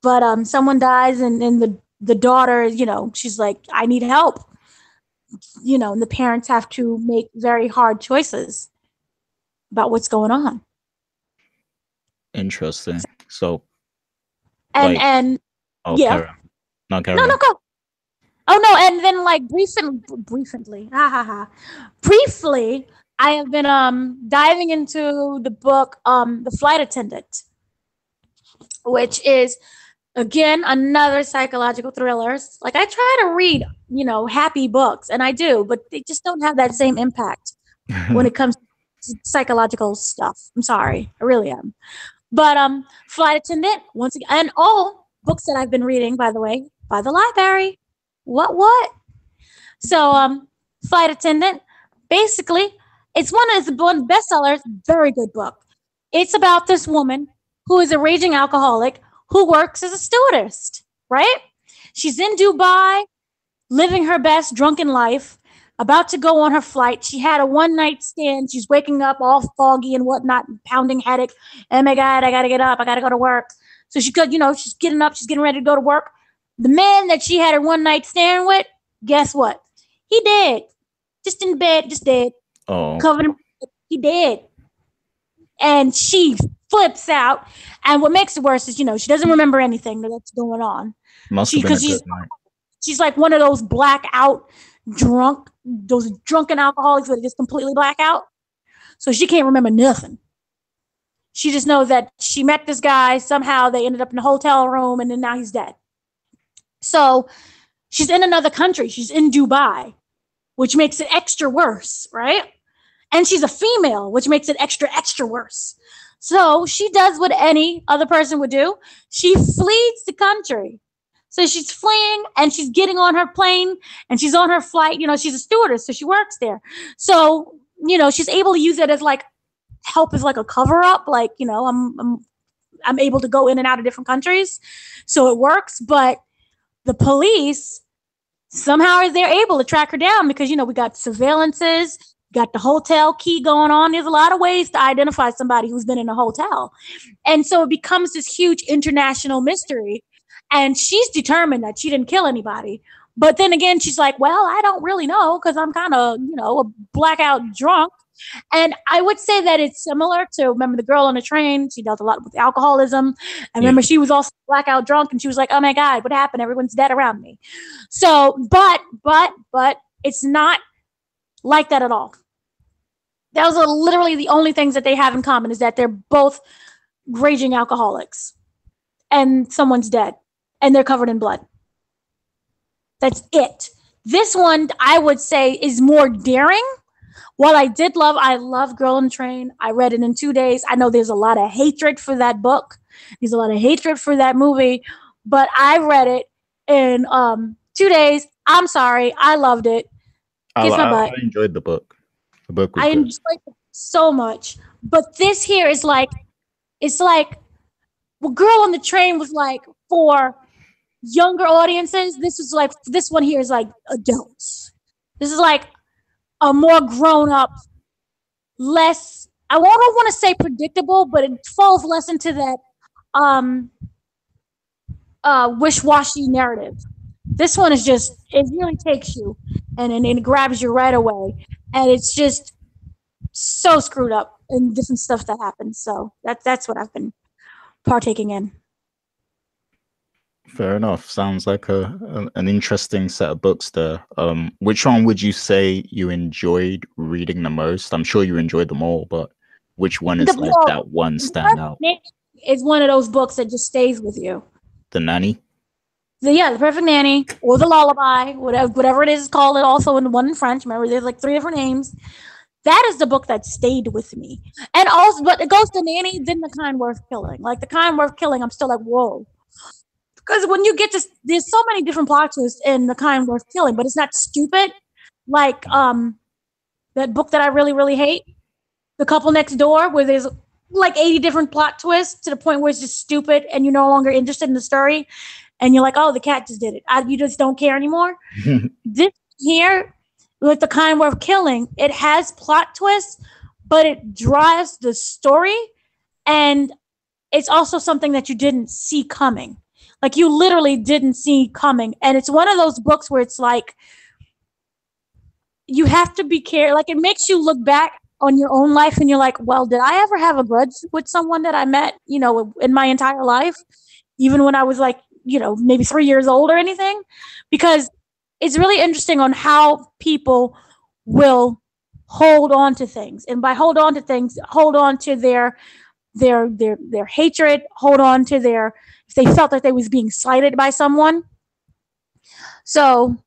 But someone dies, and the daughter, she's like, I need help. And the parents have to make very hard choices about what's going on. Interesting. So, And like, and oh, yeah, Karen. No, no, Karen. no, go. Oh no, and then like briefly, ha ha ha, briefly, I have been diving into the book The Flight Attendant, which is again another psychological thriller. Like I try to read, happy books, and I do, but they just don't have that same impact when it comes to psychological stuff. I'm sorry, I really am. But Flight Attendant, once again, and all books that I've been reading, by the way, by the library. What? So Flight Attendant, basically, it's one of the bestsellers. Very good book. It's about this woman who is a raging alcoholic who works as a stewardess, right? She's in Dubai, living her best drunken life, about to go on her flight. She had a one night stand. She's waking up all foggy and whatnot, pounding headache. Oh my God, I got to get up. I got to go to work. So she could, she's getting up. She's getting ready to go to work. The man that she had her one night stand with, guess what? He dead. Just in bed, just dead. Oh, Covered in, he dead. And she flips out. And what makes it worse is, she doesn't remember anything that's going on. must have been a good night. She's like one of those blackout those drunken alcoholics that just completely black out. So she can't remember nothing. She just knows that she met this guy. Somehow they ended up in a hotel room and then now he's dead. So she's in another country. She's in Dubai, which makes it extra worse, right? And she's a female, which makes it extra, extra worse. So she does what any other person would do. She flees the country. So she's fleeing and she's getting on her plane and she's on her flight. She's a stewardess, so she works there. So, she's able to use it as like help as like a cover up. Like, I'm able to go in and out of different countries. So it works. But the police somehow they're able to track her down because, we got surveillances, got the hotel key going on. There's a lot of ways to identify somebody who's been in a hotel. And so it becomes this huge international mystery. And she's determined that she didn't kill anybody. But then again, she's like, well, I don't really know because I'm kind of, a blackout drunk. And I would say that it's similar to, remember the girl on the train? She dealt a lot with alcoholism. And remember, she was also blackout drunk and she was like, oh my God, what happened? Everyone's dead around me. So, but it's not like that at all. Those are literally the only things that they have in common is that they're both raging alcoholics and someone's dead. And they're covered in blood. That's it. This one, I would say, is more daring. While I love Girl on the Train. I read it in 2 days. I know there's a lot of hatred for that book. There's a lot of hatred for that movie. But I read it in 2 days. I'm sorry. I loved it. I enjoyed the book. The book was good. Enjoyed it so much. But this here is like, it's like, well, Girl on the Train was like for younger audiences. This one here is like adults. This is like a more grown up, less, I don't want to say predictable, but it falls less into that wish-washy narrative. This one is just, it really takes you and it grabs you right away. And it's just so screwed up and different stuff that happens. So that's what I've been partaking in. Fair enough. Sounds like an interesting set of books there. Which one would you say you enjoyed reading the most? I'm sure you enjoyed them all, but which one is that one standout? It's one of those books that just stays with you. The Nanny? The Perfect Nanny or The Lullaby, whatever it is called, it also in the one in French. Remember, there's like 3 different names. That is the book that stayed with me. And also, but it goes to Nanny, then The Kind Worth Killing. Like The Kind Worth Killing, I'm still like, whoa. Because when you get to, there's so many different plot twists in The Kind Worth Killing, but it's not stupid. Like that book that I really, really hate, The Couple Next Door, where there's like 80 different plot twists to the point where it's just stupid and you're no longer interested in the story. And you're like, oh, the cat just did it. You just don't care anymore. This here, with The Kind Worth Killing, it has plot twists, but it drives the story. And it's also something that you didn't see coming. Like you literally didn't see coming. And it's one of those books where it's like, you have to be careful. Like it makes you look back on your own life and you're like, well, did I ever have a grudge with someone that I met, in my entire life? Even when I was like, maybe 3 years old or anything? Because it's really interesting on how people will hold on to things. And by hold on to things, hold on to their hatred, hold on to if they felt like they was being slighted by someone. So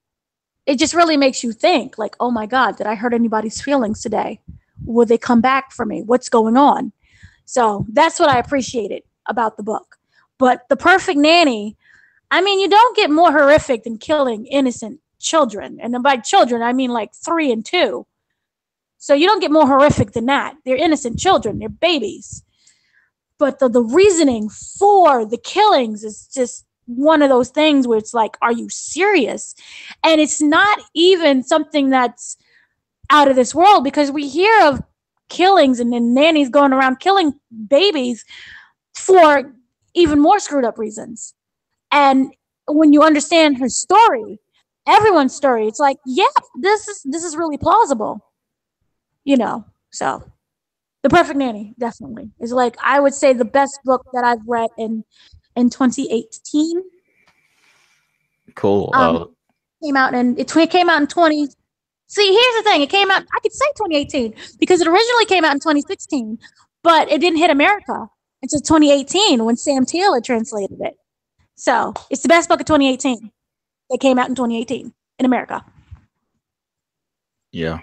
it just really makes you think like, oh my God, did I hurt anybody's feelings today? Will they come back for me? What's going on? So that's what I appreciated about the book. But The Perfect Nanny, I mean, you don't get more horrific than killing innocent children. And by children, I mean like 3 and 2. So you don't get more horrific than that. They're innocent children. They're babies. but the reasoning for the killings is just one of those things where it's like, are you serious? And it's not even something that's out of this world, because we hear of killings and then nannies going around killing babies for even more screwed up reasons. And when you understand her story, everyone's story, it's like, yeah, this is really plausible, you know. So The Perfect Nanny definitely is, like, I would say, the best book that I've read in 2018. Cool. Um, came out in 20. See, here's the thing: it came out. I could say 2018 because it originally came out in 2016, but it didn't hit America until 2018 when Sam Taylor translated it. So it's the best book of 2018. It came out in 2018 in America. Yeah.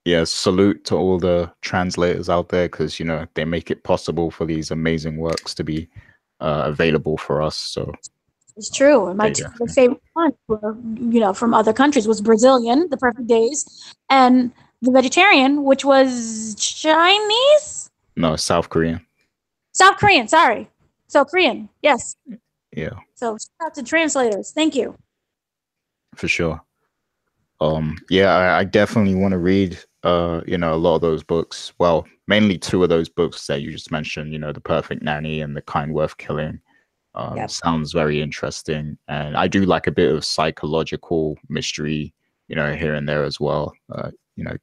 Yeah, salute to all the translators out there, because they make it possible for these amazing works to be available for us. So It's true. And my they two definitely favorite ones were, from other countries, was Brazilian, The Perfect Days, and The Vegetarian, which was Chinese, no, South Korean. South Korean. Sorry, South Korean. Yes. Yeah, So shout out to translators. Thank you. for sure. Yeah, I definitely want to read a lot of those books. Well, mainly two of those books that you just mentioned, The Perfect Nanny and The Kind Worth Killing. Yep. Sounds very interesting. And I do like a bit of psychological mystery, here and there as well.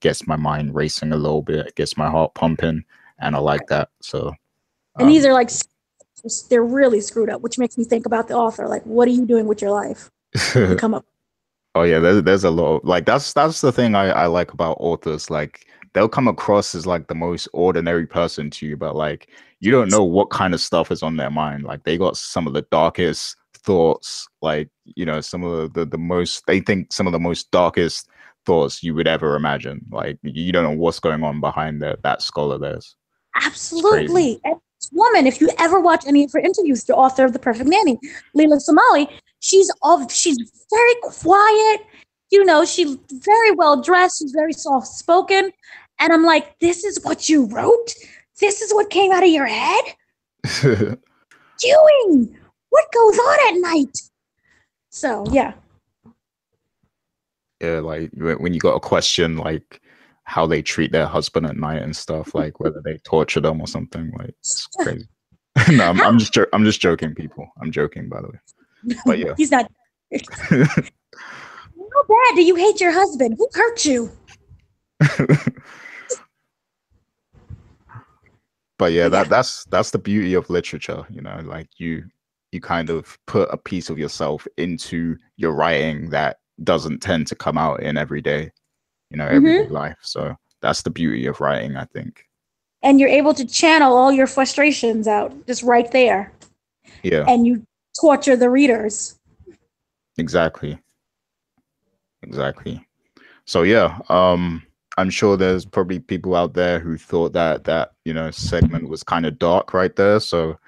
Gets my mind racing a little bit, gets my heart pumping, and I like that. So, And these um, are like, they're really screwed up, which makes me think about the author. Like, what are you doing with your life? You come up. oh yeah, there's a lot of, like, that's the thing I like about authors. Like, they'll come across as like the most ordinary person to you, but like you don't know what kind of stuff is on their mind. Like, they got some of the darkest thoughts, like, some of the most, they think some of the most darkest thoughts you would ever imagine. Like, you don't know what's going on behind that skull of theirs. It's crazy. Absolutely. And this woman, if you ever watch any of her interviews, the author of The Perfect Nanny, Leila Somali, she's very quiet. She's very well dressed. She's very soft spoken. And I'm like, this is what you wrote? This is what came out of your head? Doing? What goes on at night? So, yeah. Yeah, like when you got a question like how they treat their husband at night and stuff, like whether they torture them or something, like it's crazy. No, I'm just joking, people. I'm joking, by the way. But yeah. He's not. How bad do you hate your husband? Who hurt you? But yeah, Yeah. that's the beauty of literature, like you kind of put a piece of yourself into your writing that doesn't tend to come out in everyday life. So that's the beauty of writing, I think. And you're able to channel all your frustrations out just right there. Yeah. And you torture the readers. Exactly. So yeah, I'm sure there's probably people out there who thought that segment was kind of dark right there. So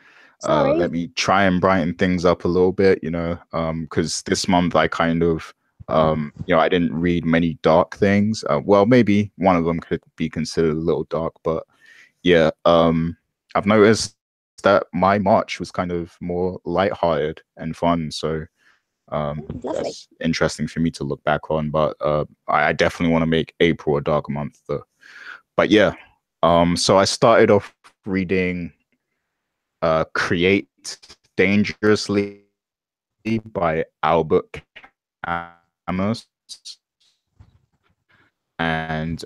let me try and brighten things up a little bit, because this month I kind of I didn't read many dark things. Well, maybe one of them could be considered a little dark, but yeah, I've noticed that my March was kind of more lighthearted and fun. So that's interesting for me to look back on. But I definitely want to make April a dark month, though. But yeah, so I started off reading Create Dangerously by Albert Camus. And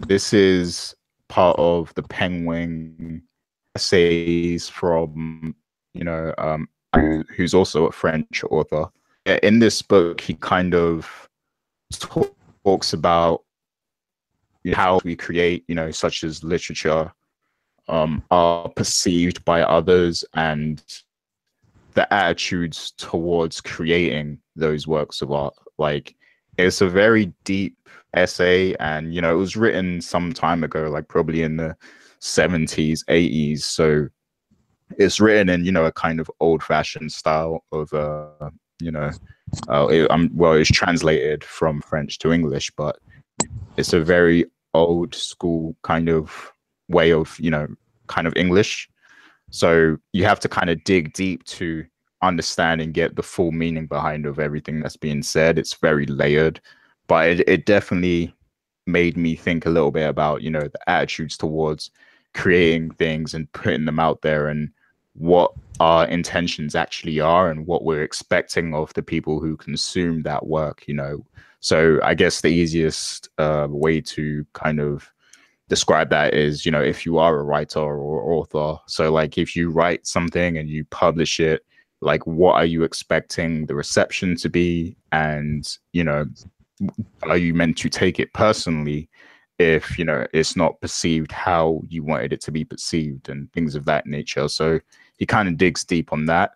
this is part of the Penguin essays from, who's also a French author. In this book, he kind of talks about how we create, such as literature, are perceived by others and the attitudes towards creating those works of art. Like, it's a very deep essay, and it was written some time ago, like probably in the 70s, 80s. So it's written in a kind of old-fashioned style of it's translated from French to English, but it's a very old school kind of way of kind of English. So you have to kind of dig deep to understand and get the full meaning behind of everything that's being said. It's very layered, but it definitely made me think a little bit about, you know, the attitudes towards creating things and putting them out there and what our intentions actually are and what we're expecting of the people who consume that work, you know. So I guess the easiest way to kind of describe that is, you know, if you are a writer or author, so like if you write something and you publish it, like what are you expecting the reception to be? And, you know, are you meant to take it personally if, you know, it's not perceived how you wanted it to be perceived and things of that nature? So he kind of digs deep on that.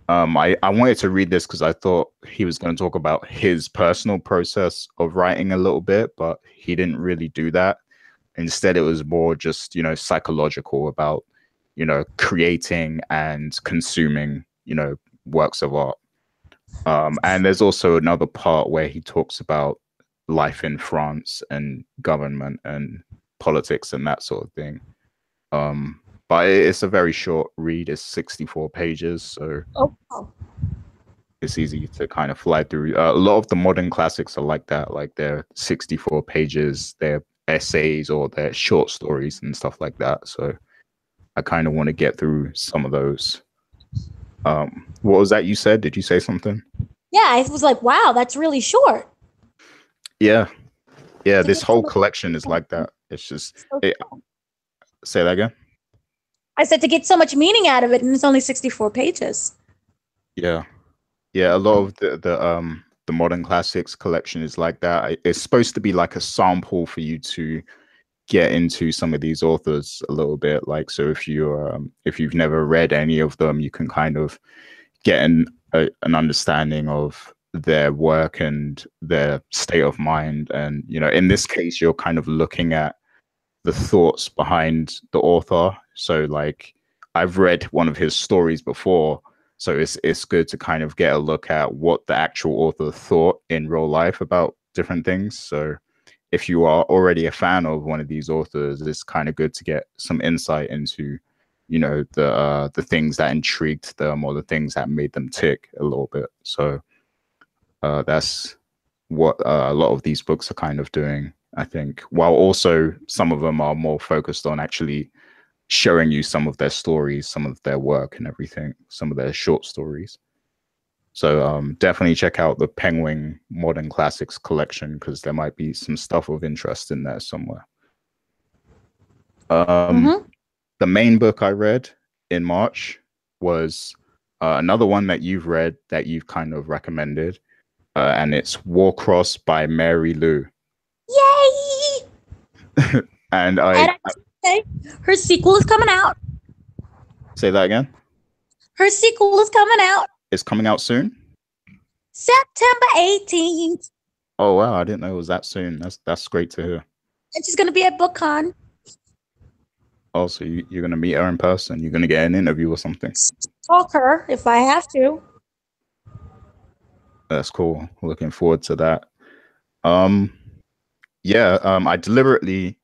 I wanted to read this because I thought he was going to talk about his personal process of writing a little bit, but he didn't really do that. Instead, it was more just, you know, psychological about, you know, creating and consuming, you know, works of art. And there's also another part where he talks about life in France and government and politics and that sort of thing. But it's a very short read. It's 64 pages, so Oh, it's easy to kind of fly through. A lot of the modern classics are like that, like they're 64 pages, they're essays or they're short stories and stuff like that. So I kind of want to get through some of those. What was that you said? Did you say something? yeah, I was like, wow, that's really short. Yeah. Yeah, To this get so whole much, collection is like that. It's just so it, say that again. I said to get so much meaning out of it, and it's only 64 pages. Yeah. Yeah, a lot of the modern classics collection is like that. It's supposed to be like a sample for you to get into some of these authors a little bit. Like, so if you've never read any of them, you can kind of get an understanding of their work and their state of mind. And, you know, in this case, you're kind of looking at the thoughts behind the author. So like I've read one of his stories before, so it's good to kind of get a look at what the actual author thought in real life about different things. So if you are already a fan of one of these authors, it's kind of good to get some insight into, you know, the things that intrigued them or the things that made them tick a little bit. So that's what a lot of these books are kind of doing, I think, while also some of them are more focused on actually showing you some of their stories, some of their work and everything, some of their short stories. So definitely check out the Penguin Modern Classics collection because there might be some stuff of interest in there somewhere. Um, Mm-hmm. the main book I read in March was another one that you've read that you've kind of recommended, and it's Warcross by Mary Lou. Yay! And And I say her sequel is coming out. say that again. Her sequel is coming out It's coming out soon. September 18th. Oh wow, I didn't know it was that soon. That's great to hear. And she's going to be at BookCon. Also, you're gonna meet her in person. You're gonna get an interview or something. Talk her if I have to. That's cool. Looking forward to that. Um, yeah. I deliberately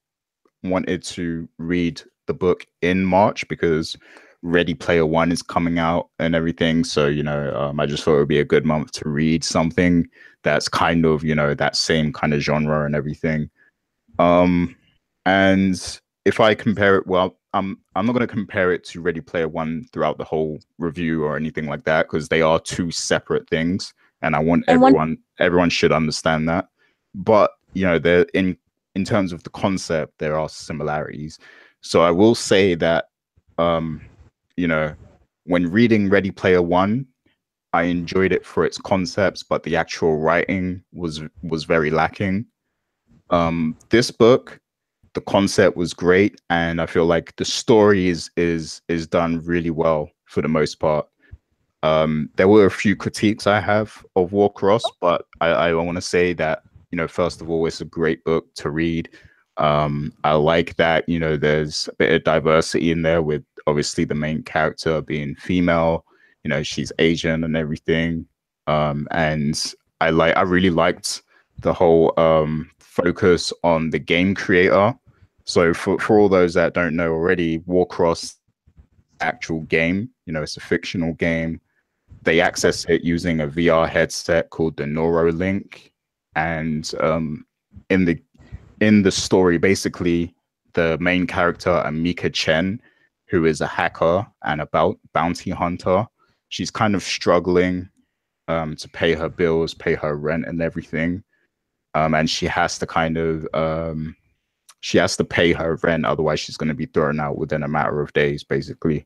wanted to read the book in March because Ready Player One is coming out and everything. So, you know, I just thought it would be a good month to read something that's kind of, you know, that same kind of genre and everything. Um, and if I compare it, well, I'm not going to compare it to Ready Player One throughout the whole review or anything like that because they are two separate things, and I want And one, everyone should understand that. But you know, they're in terms of the concept, there are similarities. So I will say that, um, you know, when reading Ready Player One, I enjoyed it for its concepts, but the actual writing was very lacking. This book, the concept was great, and I feel like the story is done really well for the most part. There were a few critiques I have of Warcross, but I want to say that, you know, first of all, it's a great book to read. I like that, you know, there's a bit of diversity in there with obviously the main character being female, you know, she's Asian and everything. And I really liked the whole focus on the game creator. So for all those that don't know already, Warcross is actual game. You know, it's a fictional game. They access it using a VR headset called the Neuralink, and in the in the story, basically, the main character, Amika Chen, who is a hacker and a bounty hunter, she's kind of struggling to pay her bills, pay her rent, and everything. And she has to she has to pay her rent, otherwise she's going to be thrown out within a matter of days, basically.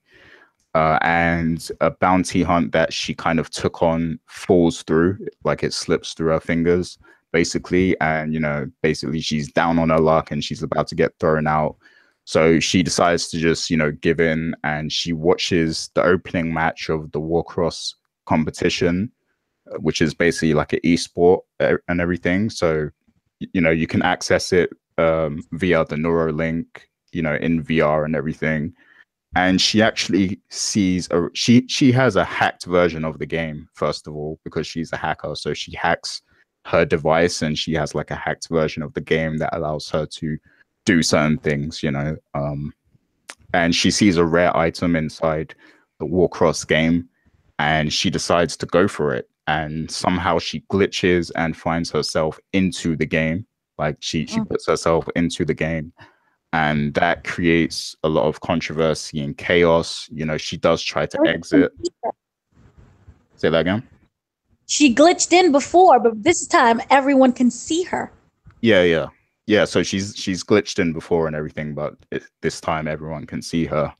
And a bounty hunt that she kind of took on falls through, like it slips through her fingers, basically. And, you know, basically she's down on her luck and she's about to get thrown out. So she decides to just, you know, give in, and she watches the opening match of the Warcross competition, which is basically like an esport and everything. So, you know, you can access it via the Neuralink, you know, in VR and everything. And she actually sees she has a hacked version of the game, first of all, because she's a hacker. So she hacks her device and she has like a hacked version of the game that allows her to do certain things, you know. And she sees a rare item inside the Warcross game, and she decides to go for it. And somehow she glitches and finds herself into the game. Like she puts herself into the game, and that creates a lot of controversy and chaos. You know, she does try to exit. Say that again. She glitched in before, but this time everyone can see her. Yeah. So she's glitched in before and everything, but this time everyone can see her.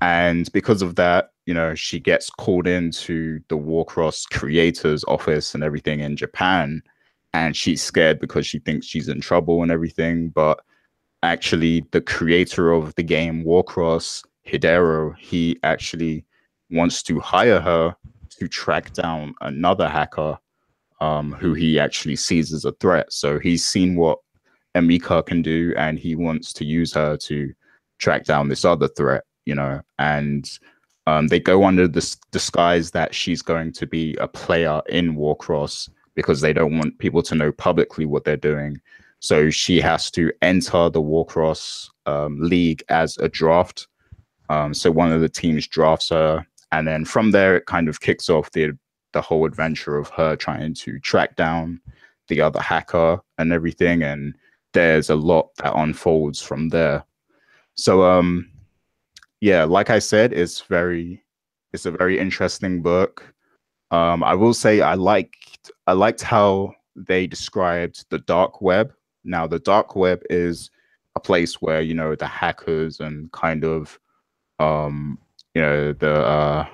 And because of that, you know, she gets called into the Warcross creators office and everything in Japan, and she's scared because she thinks she's in trouble and everything. But actually, the creator of the game Warcross, Hidero, he actually wants to hire her to track down another hacker who he actually sees as a threat. So he's seen what Amika can do, and he wants to use her to track down this other threat, you know. And they go under this disguise that she's going to be a player in Warcross because they don't want people to know publicly what they're doing. So she has to enter the Warcross league as a draft. So one of the teams drafts her, and then from there it kind of kicks off the whole adventure of her trying to track down the other hacker and everything. And there's a lot that unfolds from there. So yeah, like I said, it's a very interesting book. I will say I liked how they described the dark web. Now, the dark web is a place where, you know, the hackers and kind of you know, the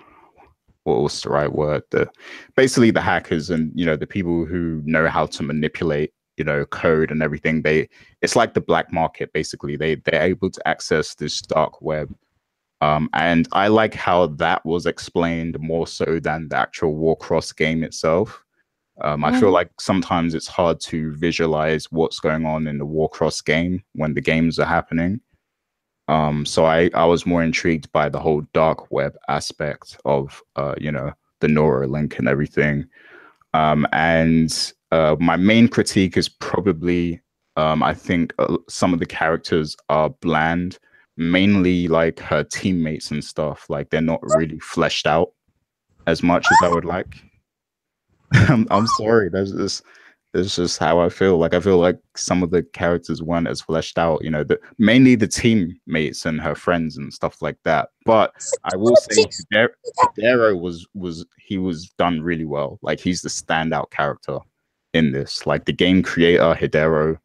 what was the right word? The basically the hackers and, you know, the people who know how to manipulate, you know, code and everything. It's like the black market, basically. They're able to access this dark web. And I like how that was explained more so than the actual Warcross game itself. I feel like sometimes it's hard to visualize what's going on in the Warcross game when the games are happening. So I was more intrigued by the whole dark web aspect of you know, the Neuralink and everything. And my main critique is probably I think some of the characters are bland, mainly like her teammates and stuff. Like they're not really fleshed out as much as I would like. I'm sorry. That's just how I feel. Like I feel like some of the characters weren't as fleshed out. You know, mainly the teammates and her friends and stuff like that. But I will say Hidero was done really well. Like he's the standout character in this. Like the game creator Hidero,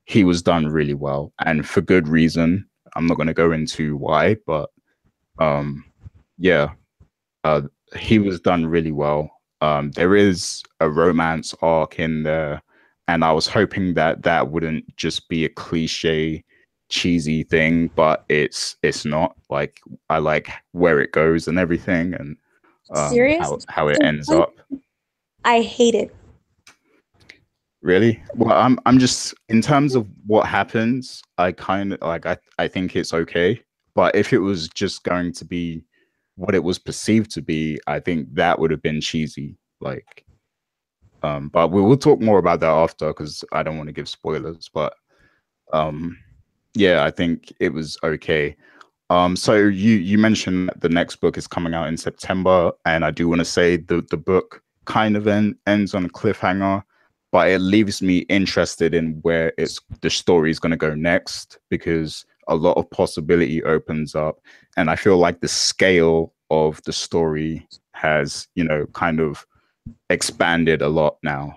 he was done really well, and for good reason. I'm not going to go into why, but yeah, uh, he was done really well. There is a romance arc in there, and I was hoping that that wouldn't just be a cliche, cheesy thing, but it's not. Like I like where it goes and everything, and Serious? how it ends up. I hate it. Really? Well, I'm just in terms of what happens, I kind of like I think it's okay. But if it was just going to be what it was perceived to be, I think that would have been cheesy. Like, but we will talk more about that after because I don't want to give spoilers. But yeah, I think it was okay. So you mentioned that the next book is coming out in September, and I do want to say the book kind of ends on a cliffhanger, but it leaves me interested in where the story is going to go next because a lot of possibility opens up, and I feel like the scale of the story has, kind of expanded a lot now.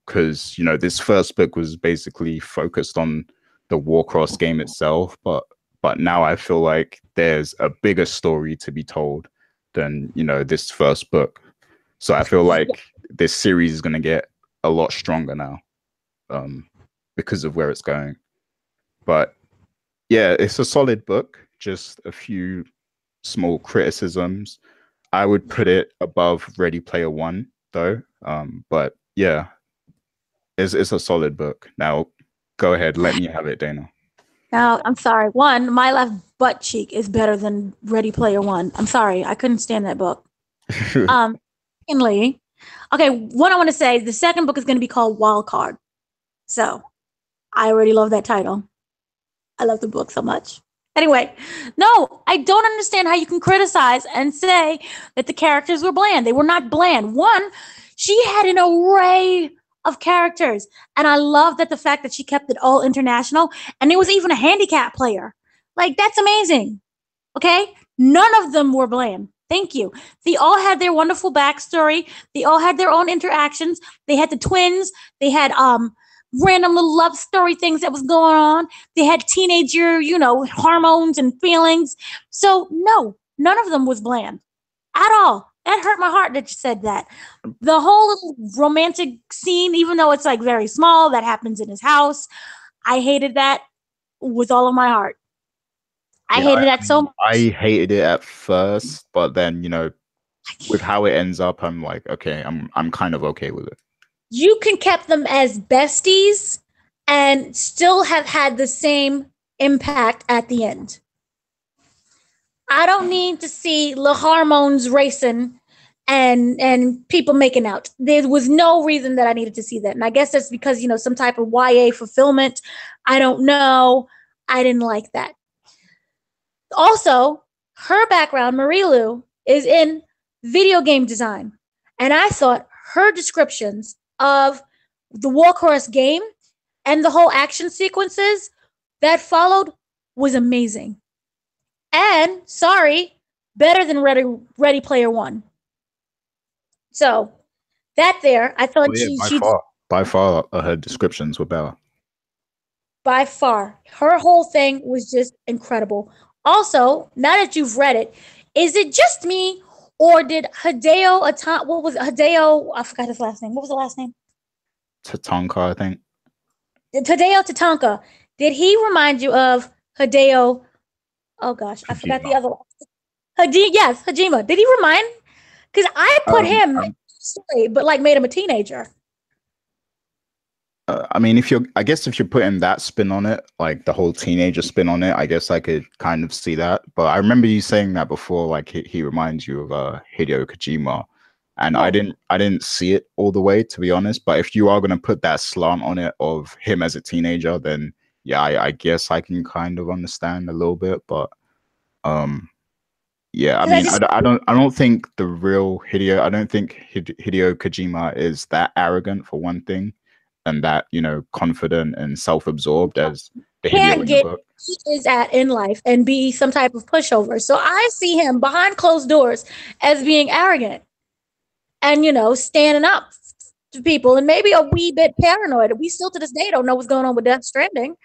Because this first book was basically focused on the Warcross game itself, but now I feel like there's a bigger story to be told than, this first book. So I feel Yeah. like this series is going to get a lot stronger now, because of where it's going. But yeah, it's a solid book, just a few small criticisms. I would put it above Ready Player One, though. But yeah, it's a solid book. Now, go ahead, let me have it, Dana. Now, I'm sorry. One, My Left Butt Cheek is better than Ready Player One. I'm sorry. I couldn't stand that book. Um, Secondly, okay, what I want to say, the second book is going to be called Wild Card. So I already love that title. I love the book so much. Anyway, no, I don't understand how you can criticize and say that the characters were bland. They were not bland. One, she had an array of characters, and I love that the fact that she kept it all international, and there was even a handicap player. Like, that's amazing. Okay? None of them were bland. Thank you. They all had their wonderful backstory. They all had their own interactions. They had the twins. They had random little love story things that was going on. They had teenager, hormones and feelings. So no, none of them was bland at all. That hurt my heart that you said that. The whole little romantic scene, even though it's like very small, that happens in his house. I hated that with all of my heart. I Yeah, hated that so I much. hated it at first, but then, with how it ends up, I'm like, okay, I'm kind of okay with it. You can keep them as besties and still have had the same impact at the end. I don't need to see the hormones racing and people making out. There was no reason that I needed to see that. And I guess that's because, some type of YA fulfillment. I don't know. I didn't like that. Also, her background, Marie Lou, is in video game design. And I thought her descriptions of the Warcross game and the whole action sequences that followed was amazing. And sorry, better than Ready Player One. So that there, I Oh thought yeah, she by she far. By far, her descriptions were better. by far her whole thing was just incredible. Also, now that you've read it, is it just me or did Hideo Atan? What was Hideo? I forgot his last name. What was the last name? Tatanka, I think. Hideo Tatanka. Did he remind you of Hideo? Oh gosh, I forgot the Kojima. other one. Yes, Hajima. Did he remind? Because I put Um, him in um, the story, but like made him a teenager. I mean, I guess if you're putting that spin on it, like the whole teenager spin on it, I guess I could kind of see that. But I remember you saying that before, like he reminds you of Hideo Kojima, and Yeah. I didn't see it all the way, to be honest. But if you are gonna put that slant on it of him as a teenager, then yeah, I guess I can kind of understand a little bit. But um, yeah, I Because I mean, just I don't think the real Hideo, I don't think Hideo Kojima is that arrogant for one thing, and that, confident and self-absorbed as the Hideo can't in the get book. he is at in life and be some type of pushover. So I see him behind closed doors as being arrogant and standing up to people and maybe a wee bit paranoid. We still to this day don't know what's going on with Death Stranding.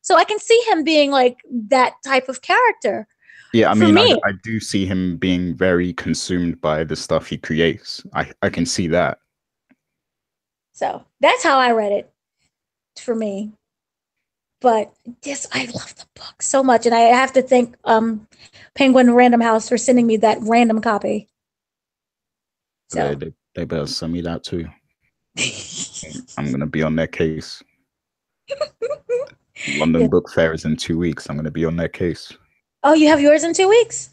So I can see him being like that type of character. Yeah, I For mean, me, I do see him being very consumed by the stuff he creates. I can see that. so that's how I read it for me. But yes, I love the book so much, and I have to thank Penguin Random House for sending me that random copy. They, So they, they better send me that too. I'm gonna be on their case. London yeah. Book Fair is in 2 weeks. I'm gonna be on their case. Oh, you have yours in 2 weeks?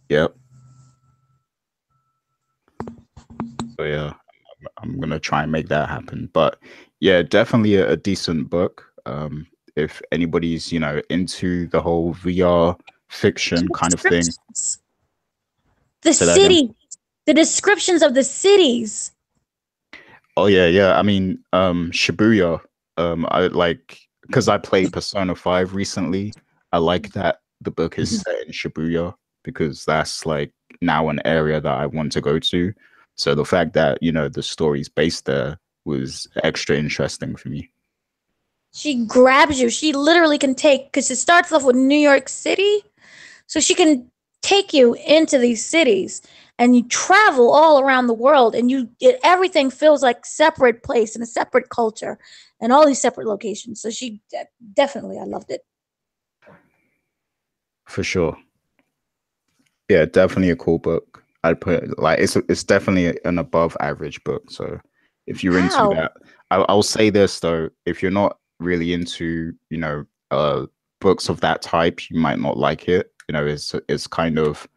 Yep. So yeah, I'm gonna try and make that happen. But yeah, definitely a decent book. If anybody's into the whole VR fiction kind of thing. Descriptions. The Say that again. city, the descriptions of the cities. Oh yeah, yeah. I mean, Shibuya. I like because I played Persona 5 recently. I like that the book is set in Shibuya because that's like now an area that I want to go to. So the fact that, the story's based there was extra interesting for me. She grabs you. She literally can take, because it starts off with New York City. So she can take you into these cities and you travel all around the world and everything feels like separate place and a separate culture and all these separate locations. So she definitely, I loved it. For sure. Yeah, definitely a cool book. I'd put like it's definitely an above average book. So if you're into How? that, I'll say this though, if you're not really into, books of that type, you might not like it. It's kind of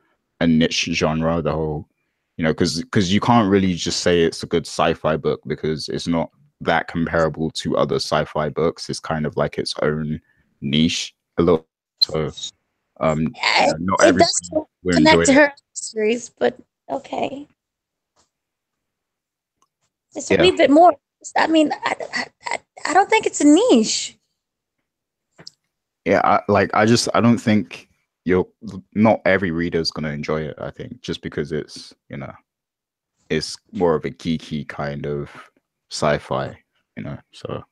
a niche genre, the whole, because you can't really just say it's a good sci-fi book because it's not that comparable to other sci-fi books. It's kind of like its own niche a little. So not It does everybody will enjoy connect to it. her series, but okay. Just a wee Yeah, bit more. I mean, I don't think it's a niche. yeah. I don't think you're not every reader is gonna enjoy it. I think just because it's more of a geeky kind of sci-fi. So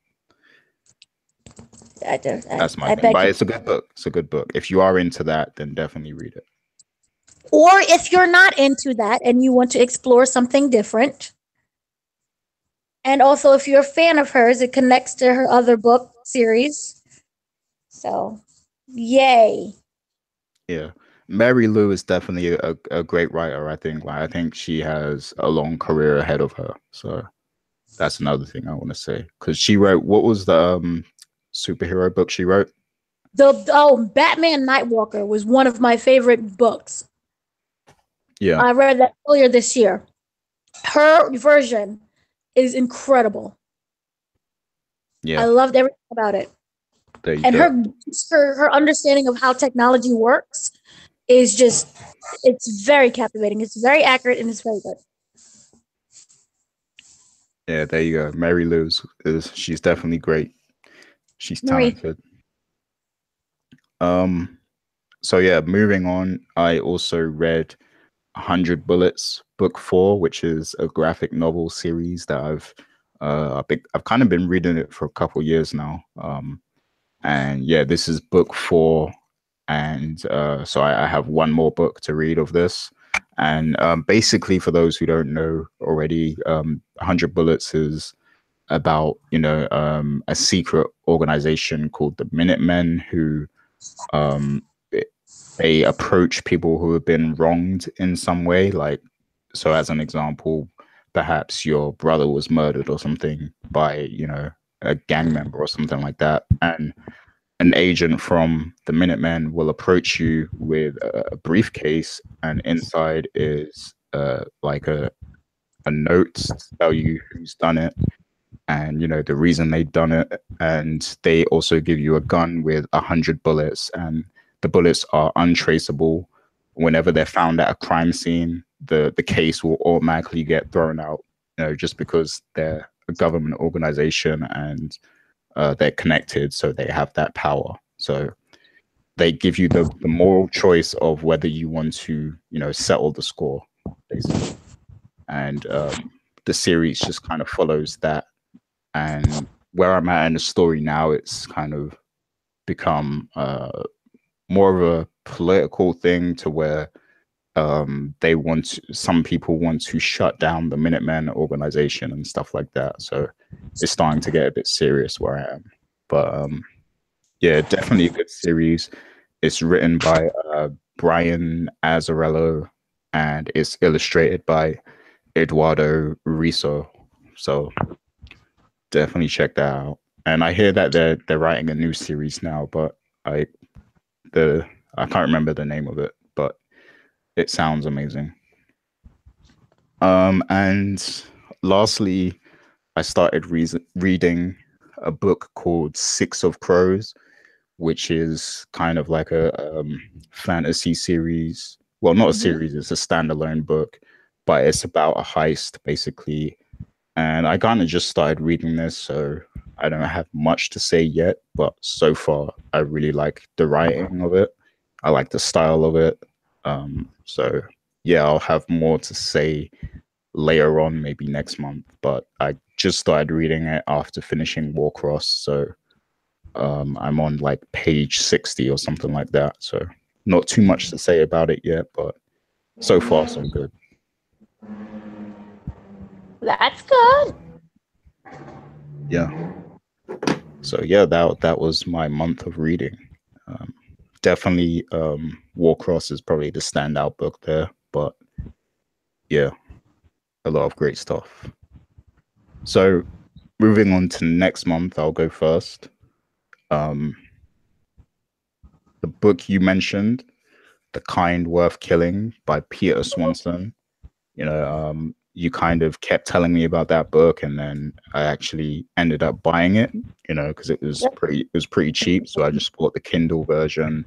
that's my I thing. beg But you. it's a good book. It's a good book. If you are into that, then definitely read it. Or if you're not into that and you want to explore something different, and also if you're a fan of hers, it connects to her other book series. So, yay. Yeah. Mary Lou is definitely a great writer, I think. Like I think she has a long career ahead of her. So that's another thing I want to say. Because she wrote what was the superhero book she wrote? Batman Nightwalker was one of my favorite books. Yeah. I read that earlier this year. Her version is incredible. I Yeah. loved everything about it. There you And go. her understanding of how technology works is just it's very captivating. It's very accurate and it's very good. Yeah, there you go. Mary Lou's is she's definitely great. She's Marie, talented. Um, so yeah, moving on, I also read 100 Bullets, book 4, which is a graphic novel series that I've kind of been reading it for a couple years now. And yeah, this is book 4, and so I have one more book to read of this. And basically, for those who don't know already, 100 Bullets is about a secret organization called the Minutemen who um, they approach people who have been wronged in some way. Like, so as an example, perhaps your brother was murdered or something by a gang member or something like that, and an agent from the Minutemen will approach you with a briefcase, and inside is like a note to tell you who's done it and the reason they've done it, and they also give you a gun with 100 bullets, and the bullets are untraceable. Whenever they're found at a crime scene, the case will automatically get thrown out, just because they're a government organization and they're connected, so they have that power. So they give you the moral choice of whether you want to settle the score, basically. And the series just kind of follows that, and where I'm at in the story now, it's kind of become more of a political thing to where some people want to shut down the Minutemen organization and stuff like that. So it's starting to get a bit serious where I am. But yeah, definitely a good series. It's written by Brian Azzarello and it's illustrated by Eduardo Riso. So definitely check that out. And I hear that they're writing a new series now, but I the I can't remember the name of it, but it sounds amazing. And lastly, I started reading a book called Six of Crows, which is kind of like a fantasy series. Well, not a series, it's a standalone book, but it's about a heist, basically. And I kind of just started reading this, so I don't have much to say yet, but so far I really like the writing of it. I like the style of it. So yeah, I'll have more to say later on, maybe next month. But I just started reading it after finishing Warcross, so I'm on like page 60 or something like that. So not too much to say about it yet, but so far so good. That's good. Yeah. So yeah, that was my month of reading. Definitely Warcross is probably the standout book there, but yeah, a lot of great stuff. So moving on to next month, I'll go first. The book you mentioned, The Kind Worth Killing by Peter Swanson. You kind of kept telling me about that book, and then I actually ended up buying it, because it was pretty cheap. So I just bought the Kindle version,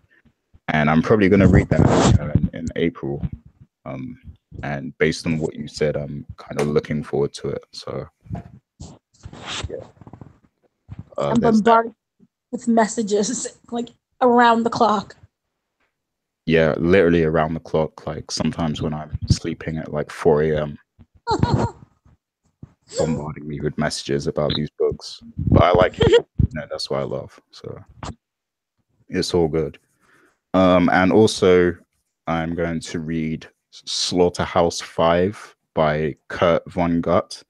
and I'm probably going to read that in April. And based on what you said, I'm kind of looking forward to it. So yeah, I'm bombarded with messages like around the clock. Yeah, literally around the clock. Like sometimes when I'm sleeping at like 4 a.m. bombarding me with messages about these books. But I like it. That's what I love. So it's all good. And also I'm going to read Slaughterhouse-Five by Kurt Vonnegut.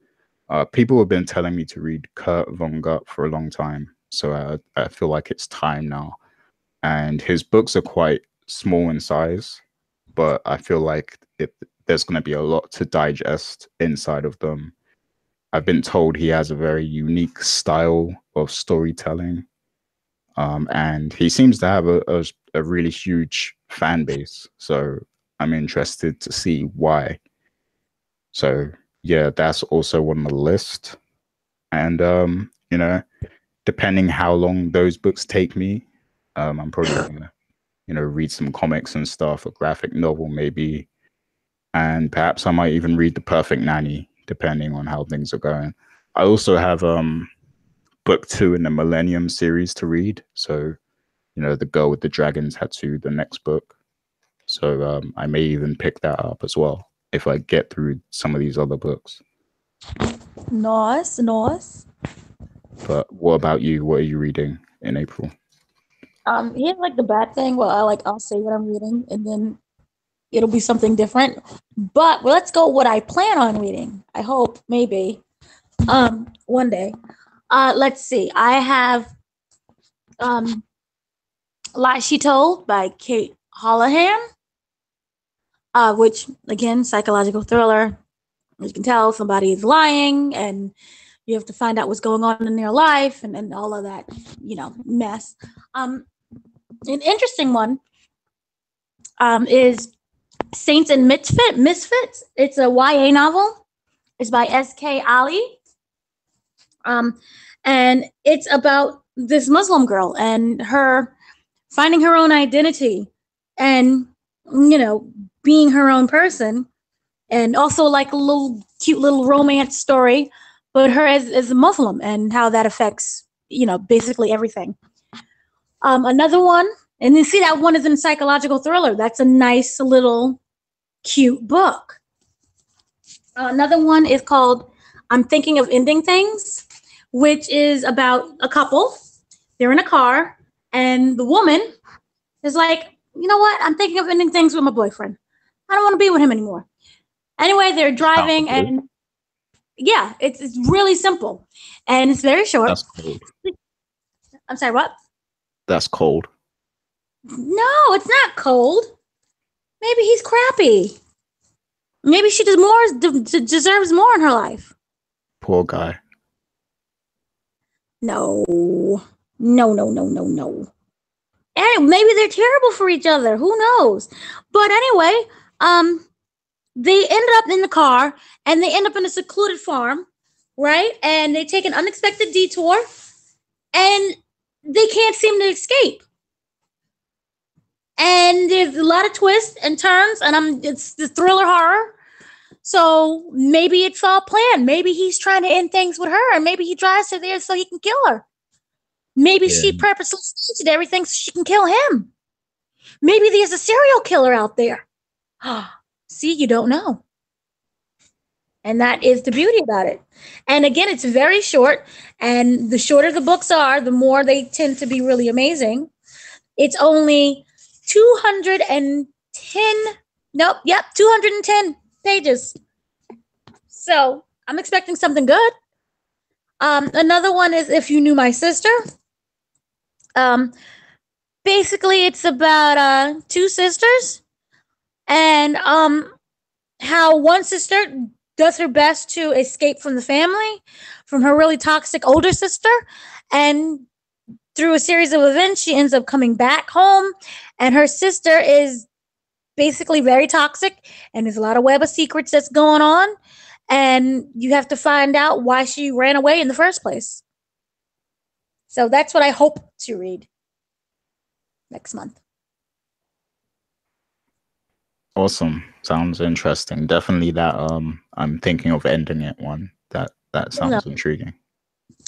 People have been telling me to read Kurt Vonnegut for a long time, so I feel like it's time now. And his books are quite small in size, but I feel like there's going to be a lot to digest inside of them. I've been told he has a very unique style of storytelling, and he seems to have a really huge fan base. So I'm interested to see why. So yeah, that's also on the list. And depending how long those books take me, I'm probably gonna read some comics and stuff, a graphic novel maybe, and perhaps I might even read The Perfect Nanny, depending on how things are going. I also have book 2 in the Millennium series to read. So, The Girl with the Dragon Tattoo, the next book. So I may even pick that up as well if I get through some of these other books. Nice. But what about you? What are you reading in April? Here's like the bad thing. Well, I'll say what I'm reading, and then it'll be something different. But let's go what I plan on reading. I hope maybe one day. Let's see. I have Lie She Told by Kate Houlihan, which again, psychological thriller. As you can tell, somebody is lying, and you have to find out what's going on in their life, and all of that, mess. An interesting one is Saints and Misfits. It's a YA novel. It's by S.K. Ali. And it's about this Muslim girl and her finding her own identity and, being her own person. And also like a cute little romance story, but her as a Muslim and how that affects, basically everything. Another one, and you see that one is in psychological thriller. That's a nice little cute book. Another one is called I'm Thinking of Ending Things, which is about a couple. They're in a car, and the woman is like, you know what? I'm thinking of ending things with my boyfriend. I don't want to be with him anymore. Anyway, they're driving, and yeah, it's really simple, and it's very short. That's cold. I'm sorry, what? That's cold. No, it's not cold. Maybe he's crappy. Maybe she deserves more in her life. Poor guy. No. And maybe they're terrible for each other. Who knows? But anyway, they ended up in the car, and they end up in a secluded farm, right? And they take an unexpected detour, and they can't seem to escape. and there's a lot of twists and turns, and it's the thriller horror. So maybe it's all planned. Maybe he's trying to end things with her, and maybe he drives her there so he can kill her. Maybe Yeah. she purposely staged everything so she can kill him. Maybe there's a serial killer out there. See, you don't know. And that is the beauty about it. And again, it's very short. And the shorter the books are, the more they tend to be really amazing. It's only 210. Nope. Yep. 210 pages. So I'm expecting something good. Another one is If You Knew My Sister. Basically, it's about two sisters, and how one sister does her best to escape from the family, from her really toxic older sister, and through a series of events, she ends up coming back home, and her sister is basically very toxic, and there's a lot of web of secrets that's going on, and you have to find out why she ran away in the first place. So that's what I hope to read next month. Awesome. Sounds interesting. Definitely that I'm thinking of ending it one. That sounds intriguing.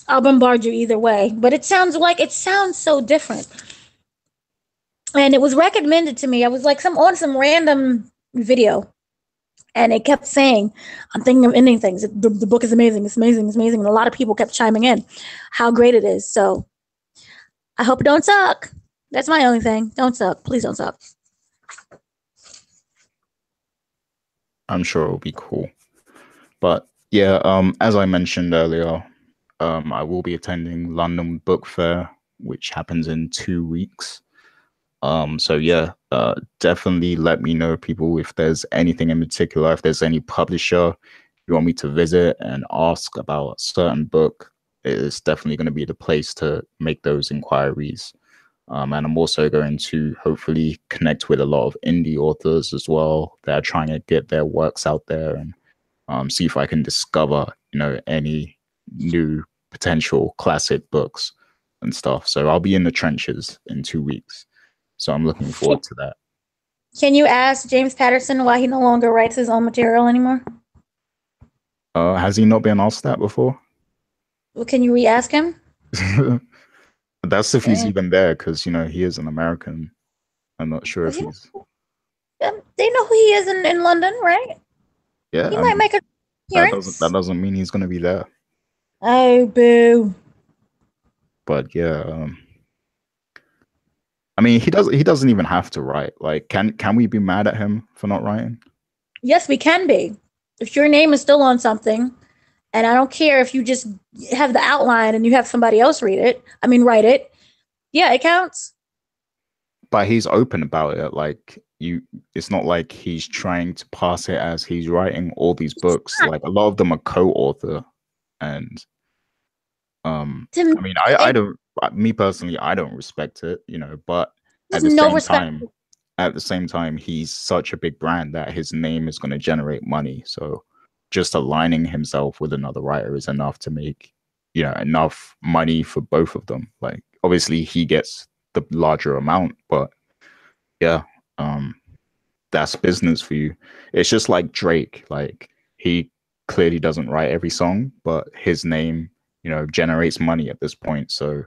I'll bombard you either way, but it sounds so different. And it was recommended to me. I was like on some random video, and it kept saying, I'm thinking of ending things. The book is amazing. It's amazing. It's amazing. And a lot of people kept chiming in how great it is. So I hope it don't suck. That's my only thing. Don't suck. Please don't suck. I'm sure it'll be cool. But yeah, as I mentioned earlier, I will be attending London Book Fair, which happens in 2 weeks. So yeah, definitely let me know, people, if there's anything in particular, if there's any publisher you want me to visit and ask about a certain book, it's definitely going to be the place to make those inquiries. And I'm also going to hopefully connect with a lot of indie authors as well that are trying to get their works out there, and see if I can discover, any new potential classic books and stuff. So I'll be in the trenches in 2 weeks. So I'm looking forward to that. Can you ask James Patterson why he no longer writes his own material anymore? Has he not been asked that before? Well, can you re-ask him? That's if he's even there, because, he is an American. I'm not sure if he's... They know who he is in London, right? Yeah. He might make an appearance. That doesn't mean he's going to be there. Oh, boo. But yeah, I mean, he doesn't even have to write. Like, can we be mad at him for not writing? Yes, we can be. If your name is still on something, and I don't care if you just have the outline and you have somebody else write it. Yeah, it counts. But he's open about it. Like, it's not like he's trying to pass it as he's writing all these books. Like, a lot of them are co-author, and I don't. Me personally, I don't respect it, but at the same time, he's such a big brand that his name is going to generate money. So just aligning himself with another writer is enough to make, enough money for both of them. Like, obviously he gets the larger amount, but yeah, that's business for you. It's just like Drake. Like, he clearly doesn't write every song, but his name, generates money at this point. So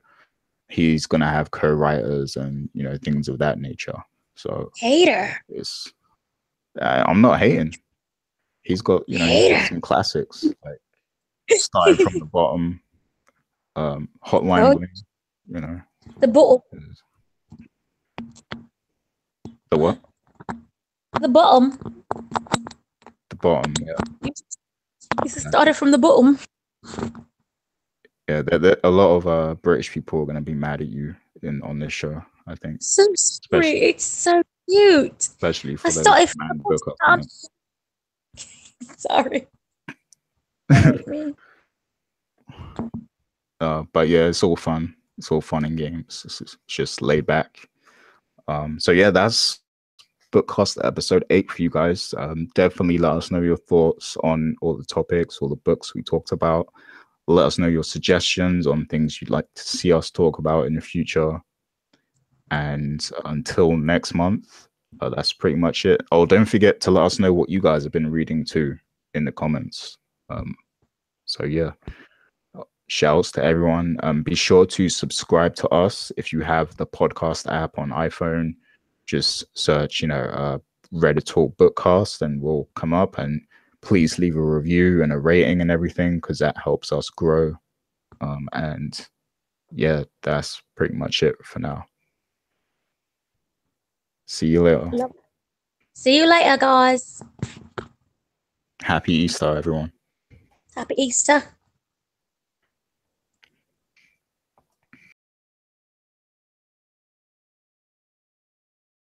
he's going to have co-writers and, things of that nature. So hater. I'm not hating. He's got, he's got some classics, like starting from the bottom, Hotline Bling, The bottom. The what? The bottom. The bottom, yeah. He started from the bottom. Yeah, a lot of British people are going to be mad at you on this show, I think. So sweet. It's so cute. Especially for the man book up. Sorry. But yeah, it's all fun. It's all fun and games. It's just laid back. So yeah, that's BookCast episode 8 for you guys. Definitely let us know your thoughts on all the topics, all the books we talked about. Let us know your suggestions on things you'd like to see us talk about in the future. And until next month, that's pretty much it. Oh, don't forget to let us know what you guys have been reading too in the comments. So yeah, shouts to everyone. Be sure to subscribe to us if you have the podcast app on iPhone. Just search, Reddit Talk Bookcast, and we'll come up. And please leave a review and a rating and everything, because that helps us grow. And yeah, that's pretty much it for now. See you later. See you later, guys. Happy Easter, everyone. Happy Easter.